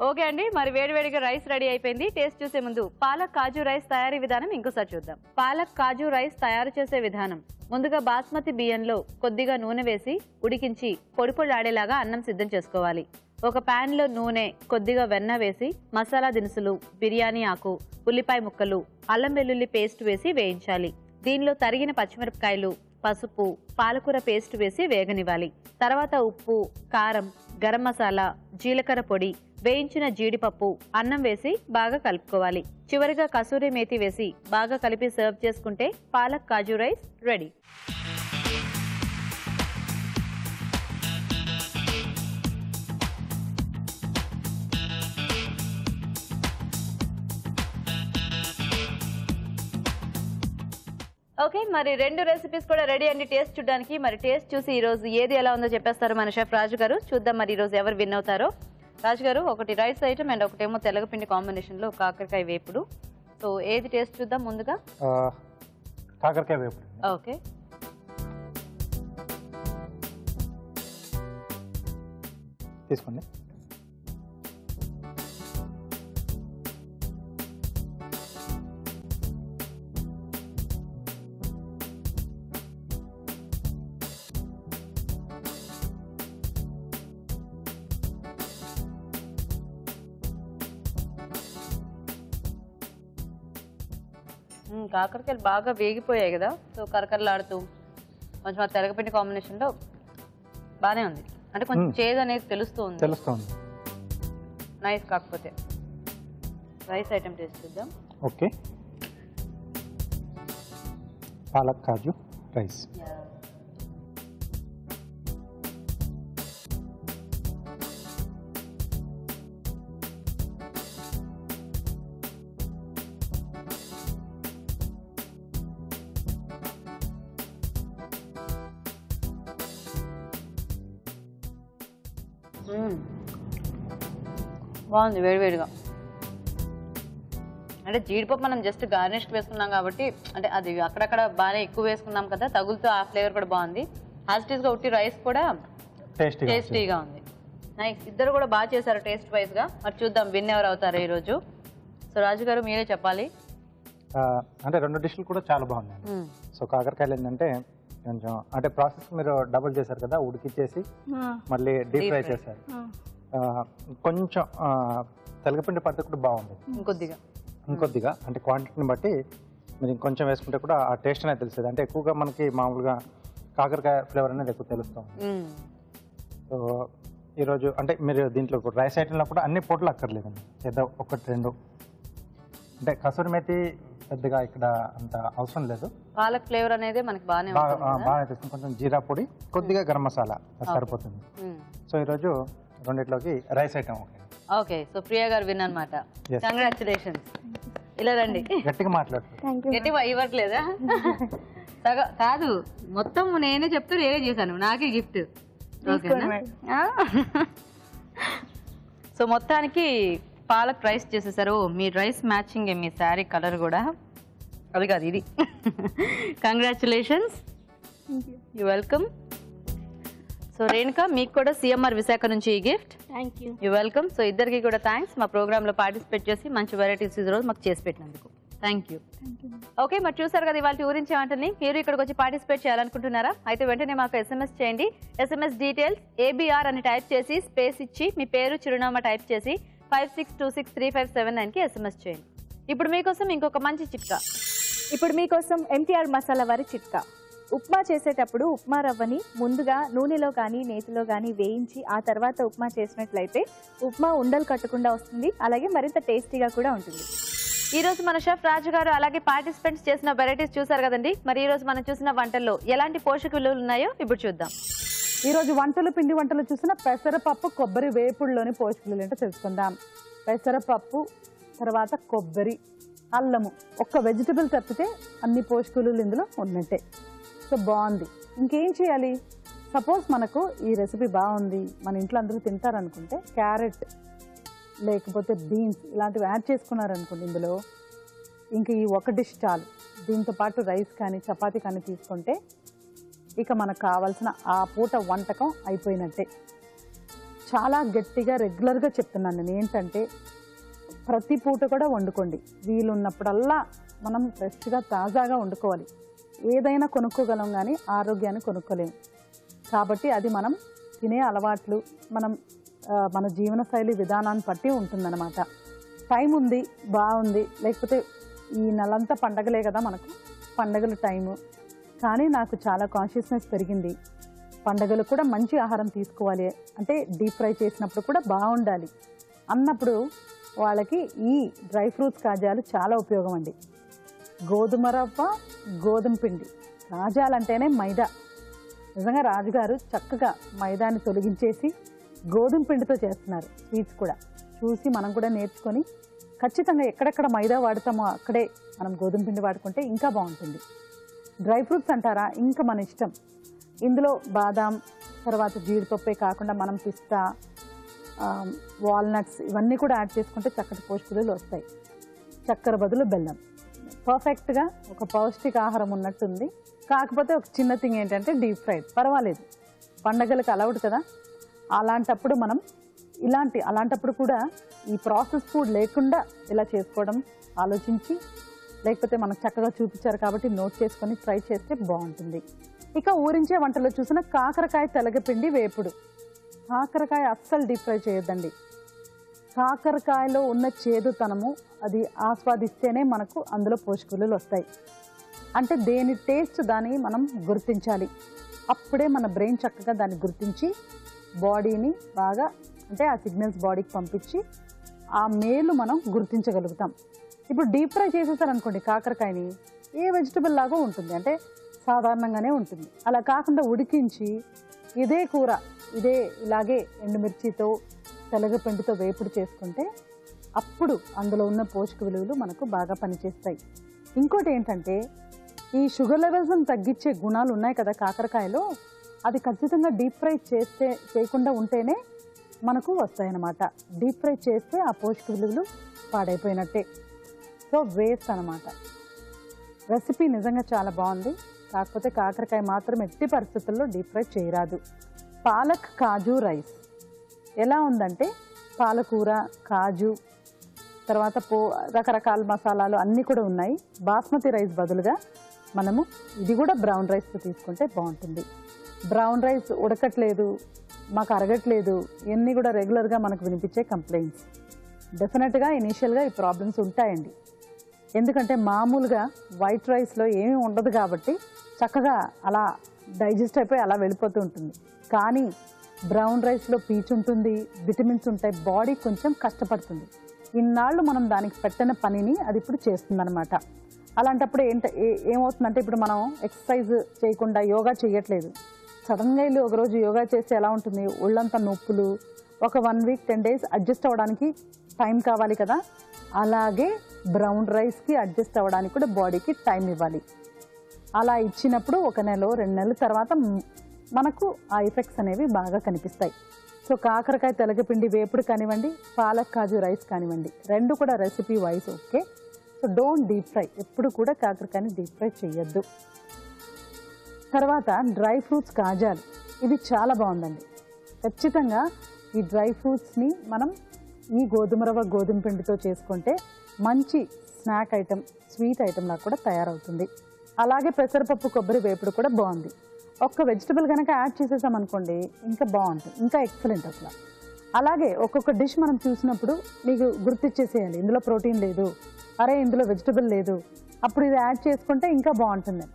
ఓకే అండి, మరి వేడివేడిగా రైస్ రెడీ అయిపోయింది. టేస్ట్ చూసే ముందు పాలక్ కాజు రైస్ తయారీ విధానం ఇంకోసారి చూద్దాం. పాలక్ కాజు రైస్ తయారు చేసే విధానం: ముందుగా బాస్మతి బియ్యంలో కొద్దిగా నూనె వేసి ఉడికించి పొడి పొడిలాడేలాగా అన్నం సిద్ధం చేసుకోవాలి. ఒక పాన్ లో నూనె, కొద్దిగా వెన్న వేసి మసాలా దినుసులు, బిర్యానీ ఆకు, ఉల్లిపాయ ముక్కలు, అల్లం వెల్లుల్లి పేస్ట్ వేసి వేయించాలి. దీనిలో తరిగిన పచ్చిమిరపకాయలు, పసుపు, పాలకూర పేస్ట్ వేసి వేగనివ్వాలి. తర్వాత ఉప్పు, కారం, గరం మసాలా, జీలకర్ర పొడి, వేయించిన జీడిపప్పు, అన్నం వేసి బాగా కలుపుకోవాలి. చివరిగా కసూరి మేతి వేసి బాగా కలిపి సర్వ్ చేసుకుంటే palak kaju rice ready. Okay, మరి 2 రెసిపీస్ కూడా రెడీ అండి టేస్ట్ చూడడానికి. మరి టేస్ట్ చూసి ఈ రోజు ఏది ఎలా ఉందో చెప్పేస్తారు మన షెఫ్ రాజు గారు. చూద్దాం మరి ఈ రోజు ఎవరు విన్ అవుతారో. రాజు గారు, ఒకటి రైస్ ఐటమ్ అండ్ ఒకటేమో తెల్లగపిండి కాంబినేషన్ లో కాకరకాయ వేపుడు. సో ఏది టేస్ట్ చూద్దాం ముందుగా? కాకరకాయ వేపుడు. ఓకే, తీసుకోండి. కాకరకాయలు బాగా వేగిపోయాయి కదా, సో కరకరలాడుతూ కొంచెం ఆ తెల్లగపిండి కాంబినేషన్ లో బానే ఉంది. అంటే కొంచెం చేదు అనేది తెలుస్తుంది. నైస్. కాకపోతే రైస్ ఐటమ్ టేస్ట్ చూద్దాం. Okay, palak kaju rice. బాగుంది వేడివేడిగా. అంటే జీడిపప్పు మనం జస్ట్ గార్నిష్కి వేసుకున్నాం కాబట్టి, అంటే అది అక్కడక్కడ బాగానే ఎక్కువ వేసుకున్నాం కదా, తగులుతూ ఆ ఫ్లేవర్ కూడా బాగుంది. యాజిటీస్గా ఉట్టి రైస్ కూడా టేస్టీగా ఉంది. నైస్. ఇద్దరు కూడా బాగా చేశారు టేస్ట్ వైజ్గా. మరి చూద్దాం విన్ ఎవరు అవుతారు ఈరోజు. సో రాజు గారు మీరే చెప్పాలి. అంటే 2 డిష్లు కూడా చాలా బాగున్నాయి. సో కాకరకాయలు ఏంటంటే కొంచెం అంటే ప్రాసెస్ మీరు డబుల్ చేశారు కదా, ఉడికిచ్చేసి మళ్ళీ డీప్ ఫ్రై చేశారు. కొంచెం తెల్లగపిండి పడితే కూడా బాగుంది. ఇంకొద్దిగా అంటే క్వాంటిటీని బట్టి మీరు ఇంకొంచెం వేసుకుంటే కూడా ఆ టేస్ట్ అనేది తెలుస్తుంది. అంటే ఎక్కువగా మనకి మామూలుగా కాకరకాయ ఫ్లేవర్ అనేది ఎక్కువ తెలుస్తుంది. సో ఈరోజు అంటే మీరు దీంట్లో రైస్ ఐటెంలో కూడా అన్ని పొట్లు అక్కర్లేదండి, ఏదో 1-2. అంటే కసూరి మేతి పెద్దగా ఇక్కడ అంత అవసరం లేదు. పాలక్ ఫ్లేవర్ అనేది మనకి బాగా తీసుకుని కొంచెం జీరా పొడి, కొద్దిగా గరం మసాలా సరిపోతుంది. సో ఈరోజు రెండిట్లోకి rice item. Okay, so Priya garu win అనమాట. కంగ్రాచులేషన్స్. ఇలా రండి. గట్టిగా మాట్లాడుతుంది. గట్టిగా ఇవ్వట్లేదా? కాదు, మొత్తం నేనే చెప్తూ నేనే చేశాను, నాకే గిఫ్ట్. ఓకేనా? సో మొత్తానికి పాలక్ రైస్ చేసేసారు. మీ రైస్ మ్యాచింగ్ మీ శారీ కలర్ కూడా అది కాదు ఇది. Congratulations. You welcome. So Renuka, మీకు కూడా సిఎంఆర్ విశాఖ నుంచి ఈ gift. Thank you. You welcome. So ఇద్దరికి కూడా థ్యాంక్స్ మా ప్రోగ్రామ్ లో పార్టిసిపేట్ చేసి మంచి వెరైటీస్ ఈ రోజు మాకు చేసి పెట్టినందుకు. Thank you. ఓకే, మరి చూసారు కదా ఇవాళ ఊరించే వంటల్ని. మీరు ఇక్కడికి వచ్చి పార్టిసిపేట్ చేయాలనుకుంటున్నారా? అయితే వెంటనే మాకు SMS చేయండి. SMS డీటెయిల్స్ ABR అని టైప్ చేసి స్పేస్ ఇచ్చి మీ పేరు చిరునామా టైప్ చేసి 56263579కి SMS చేయండి. ఇప్పుడు మీకోసం ఇంకొక మంచి చిట్కా. ఇప్పుడు మీకోసం MTR మసాలా వారి చిట్కా. ఉప్మా చేసేటప్పుడు ఉప్మా రవ్వని ముందుగా నూనెలో కానీ నేతిలో కానీ వేయించి ఆ తర్వాత ఉప్మా చేసినట్లయితే ఉప్మా ఉండలు కట్టకుండా వస్తుంది, అలాగే మరింత టేస్టీగా కూడా ఉంటుంది. ఈ రోజు మన షెఫ్ రాజు గారు అలాగే పార్టిసిపెంట్స్ చేసిన వెరైటీస్ చూసారు కదండి. మరి ఈ రోజు మనం చూసిన వంటల్లో ఎలాంటి పోషక విలువలు ఉన్నాయో ఇప్పుడు చూద్దాం. ఈ రోజు పిండి వంటలు చూసిన పెసరపప్పు కొబ్బరి వేపుడులోని పోషక విలువలు ఏంటో తెలుసుకుందాం. పెసరపప్పు, తర్వాత కొబ్బరి, అల్లము, ఒక్క వెజిటబుల్ తప్పితే అన్ని పోషక విలువలు ఇందులో ఉన్నట్టే. సో బాగుంది. ఇంకేం చేయాలి? సపోజ్ మనకు ఈ రెసిపీ బాగుంది, మన ఇంట్లో అందరూ తింటారనుకుంటే క్యారెట్ లేకపోతే బీన్స్ ఇలాంటివి యాడ్ చేసుకున్నారనుకోండి ఇందులో, ఇంక ఈ ఒక డిష్ చాలు. దీంతో పాటు రైస్ కానీ చపాతీ కానీ తీసుకుంటే ఇక మనకు కావాల్సిన ఆ పూట వంటకం అయిపోయినట్టే. చాలా గట్టిగా రెగ్యులర్గా చెప్తున్నాను నేను ఏంటంటే, ప్రతి పూట కూడా వండుకోండి. వీలున్నప్పుడల్లా మనం ఫ్రెష్గా తాజాగా వండుకోవాలి. ఏదైనా కొనుక్కోగలం కానీ ఆరోగ్యాన్ని కొనుక్కోలేము. కాబట్టి అది మనం తినే అలవాట్లు, మన జీవనశైలి విధానాన్ని బట్టి ఉంటుందన్నమాట. టైం ఉంది, బాగుంది, లేకపోతే ఈ నెలంతా పండగలే కదా మనకు, పండగల టైము. కానీ నాకు చాలా కాన్షియస్నెస్ పెరిగింది, పండగలు కూడా మంచి ఆహారం తీసుకోవాలి, అంటే డీప్ ఫ్రై చేసినప్పుడు కూడా బాగుండాలి అన్నప్పుడు వాళ్ళకి ఈ డ్రై ఫ్రూట్స్ కాజాలు చాలా ఉపయోగం అండి. గోధుమ రవ్వ, గోధుమ పిండి, కాజాలంటేనే మైదా. నిజంగా రాజుగారు చక్కగా మైదాన్ని తొలగించేసి గోధుమ పిండితో చేస్తున్నారు స్వీట్స్ కూడా. చూసి మనం కూడా నేర్చుకొని ఖచ్చితంగా ఎక్కడెక్కడ మైదా వాడతామో అక్కడే మనం గోధుమ పిండి వాడుకుంటే ఇంకా బాగుంటుంది. డ్రై ఫ్రూట్స్ అంటారా, ఇంకా మన ఇష్టం. ఇందులో బాదాం, తర్వాత జీడిపప్పే కాకుండా మనం పిస్తా, వాల్నట్స్ ఇవన్నీ కూడా యాడ్ చేసుకుంటే చక్కటి పోషక విలువలు వస్తాయి. చక్కెర బదులు బెల్లం, పర్ఫెక్ట్గా ఒక పౌష్టికాహారం ఉన్నట్టుంది. కాకపోతే ఒక చిన్న థింగ్ ఏంటంటే డీప్ ఫ్రైడ్. పర్వాలేదు, పండగలకు అలౌడ్ కదా. అలాంటప్పుడు కూడా ఈ ప్రాసెస్ ఫుడ్ లేకుండా ఇలా చేసుకోవడం ఆలోచించి, లేకపోతే మనకు చక్కగా చూపించారు కాబట్టి నోట్ చేసుకొని ట్రై చేస్తే బాగుంటుంది. ఇక ఊరించే వంటలో చూసిన కాకరకాయ తెలగపిండి వేపుడు. కాకరకాయ అస్సలు డీప్ ఫ్రై చేయొద్దండి. కాకరకాయలో ఉన్న చేదుతనము అది ఆస్వాదిస్తేనే మనకు అందులో పోషక విలువలు వస్తాయి. అంటే దేని టేస్ట్ దాన్ని మనం గుర్తించాలి. అప్పుడే మన బ్రెయిన్ చక్కగా దాన్ని గుర్తించి బాడీని బాగా, అంటే ఆ సిగ్నల్స్ బాడీకి పంపించి ఆ మేలు మనం గుర్తించగలుగుతాం. ఇప్పుడు డీప్ ఫ్రై చేసేసారనుకోండి కాకరకాయని, ఏ వెజిటబుల్ లాగా ఉంటుంది, అంటే సాధారణంగానే ఉంటుంది. అలా కాకుండా ఉడికించి ఇదే కూర ఇలాగే ఎండుమిర్చితో తెలగపిండితో వేపుడు చేసుకుంటే అప్పుడు అందులో ఉన్న పోషక విలువలు మనకు బాగా పనిచేస్తాయి. ఇంకోటి ఏంటంటే ఈ షుగర్ లెవెల్స్ని తగ్గించే గుణాలు ఉన్నాయి కదా కాకరకాయలో, అది ఖచ్చితంగా డీప్ ఫ్రై చేయకుండా ఉంటేనే మనకు వస్తాయన్నమాట. డీప్ ఫ్రై చేస్తే ఆ పోషక విలువలు పాడైపోయినట్టే. సో వేస్ట్ అన్నమాట. రెసిపీ నిజంగా చాలా బాగుంది. కాకపోతే కాకరకాయ మాత్రం ఎట్టి పరిస్థితుల్లో డీప్ ఫ్రై చేయరాదు. పాలక్ కాజు రైస్ ఎలా ఉందంటే, పాలకూర, కాజు, తర్వాత రకరకాల మసాలాలు అన్నీ కూడా ఉన్నాయి. బాస్మతి రైస్ బదులుగా మనము ఇది కూడా బ్రౌన్ రైస్తో తీసుకుంటే బాగుంటుంది. బ్రౌన్ రైస్ ఉడకట్లేదు, మాకు అరగట్లేదు, ఇవన్నీ కూడా రెగ్యులర్గా మనకు వినిపించే కంప్లైంట్స్. డెఫినెట్గా ఇనీషియల్గా ఈ ప్రాబ్లమ్స్ ఉంటాయండి. ఎందుకంటే మామూలుగా వైట్ రైస్లో ఏమీ ఉండదు కాబట్టి చక్కగా అలా డైజెస్ట్ అయిపోయి అలా వెళ్ళిపోతూ ఉంటుంది. కానీ బ్రౌన్ రైస్లో పీచు ఉంటుంది, విటమిన్స్ ఉంటాయి, బాడీ కొంచెం కష్టపడుతుంది. ఇన్నాళ్ళు మనం దానికి పెట్టిన పనిని అది ఇప్పుడు చేస్తుందన్నమాట. అలాంటప్పుడు ఏమవుతుందంటే, ఇప్పుడు మనం ఎక్సర్సైజ్ చేయకుండా యోగా చేయట్లేదు, సడన్గా వెళ్ళి ఒకరోజు యోగా చేస్తే ఎలా ఉంటుంది, ఒళ్ళంతా నొప్పులు, ఒక 1 వీక్ 10 డేస్ అడ్జస్ట్ అవ్వడానికి టైం కావాలి కదా. అలాగే బ్రౌన్ రైస్కి అడ్జస్ట్ అవ్వడానికి కూడా బాడీకి టైం ఇవ్వాలి. అలా ఇచ్చినప్పుడు 1 నెల 2 నెలల తర్వాత మనకు ఆ ఎఫెక్ట్స్ అనేవి బాగా కనిపిస్తాయి. సో కాకరకాయ తెలగపిండి వేపుడు కానివ్వండి, పాలక్ కాజు రైస్ కానివ్వండి, రెండు కూడా recipe wise okay. So don't deep fry, ఎప్పుడు కూడా కాకరకాయని డీప్ ఫ్రై చేయొద్దు. తర్వాత డ్రై ఫ్రూట్స్ కాజాలు, ఇది చాలా బాగుందండి. ఖచ్చితంగా ఈ డ్రై ఫ్రూట్స్ని మనం ఈ గోధుమ పిండితో చేసుకుంటే మంచి స్నాక్ ఐటెం, స్వీట్ ఐటెంలా కూడా తయారవుతుంది. అలాగే పెసరపప్పు కొబ్బరి వేపుడు కూడా బాగుంది. ఒక్క వెజిటబుల్ కనుక యాడ్ చేసేసామనుకోండి ఇంకా బాగుంటుంది, ఇంకా ఎక్సలెంట్ అసలు. అలాగే ఒక్కొక్క డిష్ మనం చూసినప్పుడు మీకు గుర్తిచ్చేసేయాలి, ఇందులో ప్రోటీన్ లేదు, అరే ఇందులో వెజిటబుల్ లేదు, అప్పుడు ఇది యాడ్ చేసుకుంటే ఇంకా బాగుంటుంది.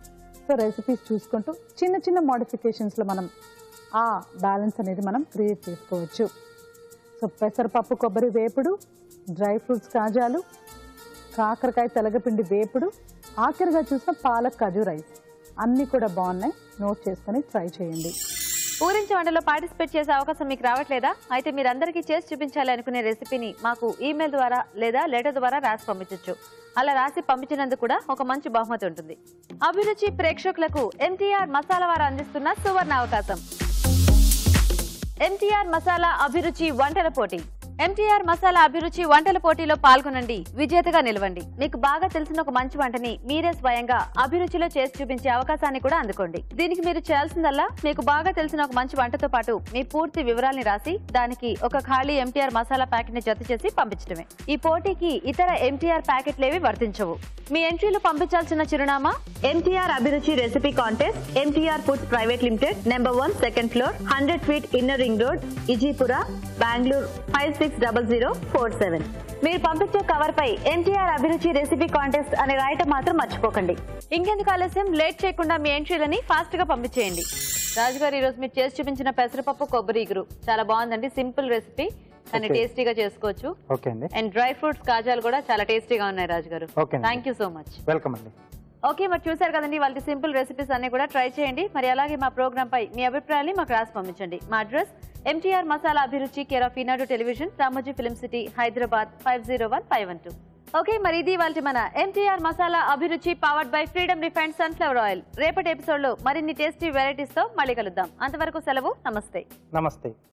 సో రెసిపీస్ చూసుకుంటూ చిన్న చిన్న మోడిఫికేషన్స్లో మనం ఆ బ్యాలెన్స్ అనేది మనం క్రియేట్ చేసుకోవచ్చు. సో పెసరపప్పు కొబ్బరి వేపుడు, డ్రై ఫ్రూట్స్ కాజాలు, కాకరకాయ తెలగపిండి వేపుడు, ఆఖరిగా చూసిన పాలక్ కాజు రైస్ అన్నీ కూడా బాగున్నాయి. నోట్ చేసుకొని ట్రై చేయండి. ఊరించే వంటలో పార్టిసిపేట్ చేసే అవకాశం మీకు రావట్లేదా? అయితే మీరందరికీ చేసి చూపించాలి అనుకునే రెసిపీని మాకు ఈమెయిల్ ద్వారా లేదా లెటర్ ద్వారా రాసి పంపించవచ్చు. అలా రాసి పంపించినందుకు కూడా ఒక మంచి బహుమతి ఉంటుంది. అభిరుచి ప్రేక్షకులకు ఎంటీఆర్ మసాలా వారు అందిస్తున్న సువర్ణ అవకాశం. ఎంటీఆర్ మసాలా అభిరుచి వంటల పోటీ. ఎంటీఆర్ మసాలా అభిరుచి వంటల పోటీలో పాల్గొనండి, విజేతగా నిలవండి. మీకు బాగా తెలిసిన ఒక మంచి వంటని మీరే స్వయంగా అభిరుచిలో చేసి చూపించే అవకాశాన్ని కూడా అందుకోండి. దీనికి మీరు చేయాల్సిందల్లా మీకు బాగా తెలిసిన ఒక మంచి వంటతో పాటు మీ పూర్తి వివరాల్ని రాసి దానికి ఒక ఖాళీ ఎంటీఆర్ మసాలా ప్యాకెట్ ని జత చేసి పంపించడమే. ఈ పోటీకి ఇతర ఎంటీఆర్ ప్యాకెట్లేవి వర్తించవు. మీ ఎంట్రీలు పంపించాల్సిన చిరునామా ఎంటీఆర్ అభిరుచి recipe contest, MTR foods private limited, number 1, second floor, 100 feet inner ring road, Ejipura, Bengaluru 560047. మీరు పంపించే కవర్ పై ఎన్టీఆర్ అభిరుచి రెసిపీ కాంటెస్ట్ అని రాయటం మాత్రం మర్చిపోకండి. ఇంకెందుకు ఆలస్యం, లేట్ చేయకుండా మీ ఎంట్రీలని ఫాస్ట్ గా పంపించేయండి. రాజుగారు, ఈ రోజు మీరు చేసి చూపించిన పెసరపప్పు కొబ్బరి ఇగురు చాలా బాగుందండి. సింపుల్ రెసిపీ కానీ టేస్టీగా చేసుకోవచ్చు. అండ్ డ్రై ఫ్రూట్స్ కాజాలు కూడా చాలా టేస్టీగా ఉన్నాయి రాజుగారు. Thank you so much. Welcome అండి. ఓకే, మరి చూసారు కదండి వాళ్ళ సింపుల్ రెసిపీస్ అన్ని కూడా ట్రై చేయండి. మరి అలాగే మా ప్రోగ్రామ్ పై మీ అభిప్రాయాన్ని మాకు రాసి పంపించండి. మా అడ్రస్ ఎంటీఆర్ మసాలా అభిరుచి, care of Eenadu television, Ramoji film city, Hyderabad 501512. Okay, మరి ఇది వాళ్ళ మన ఎంటీఆర్ మసాలా అభిరుచి powered by freedom refined sunflower oil. రేపటి ఎపిసోడ్ లో మరిన్ని టేస్టీ వెరైటీస్ తో మళ్ళీ కలుద్దాం. అంతవరకు సెలవు. నమస్తే. నమస్తే.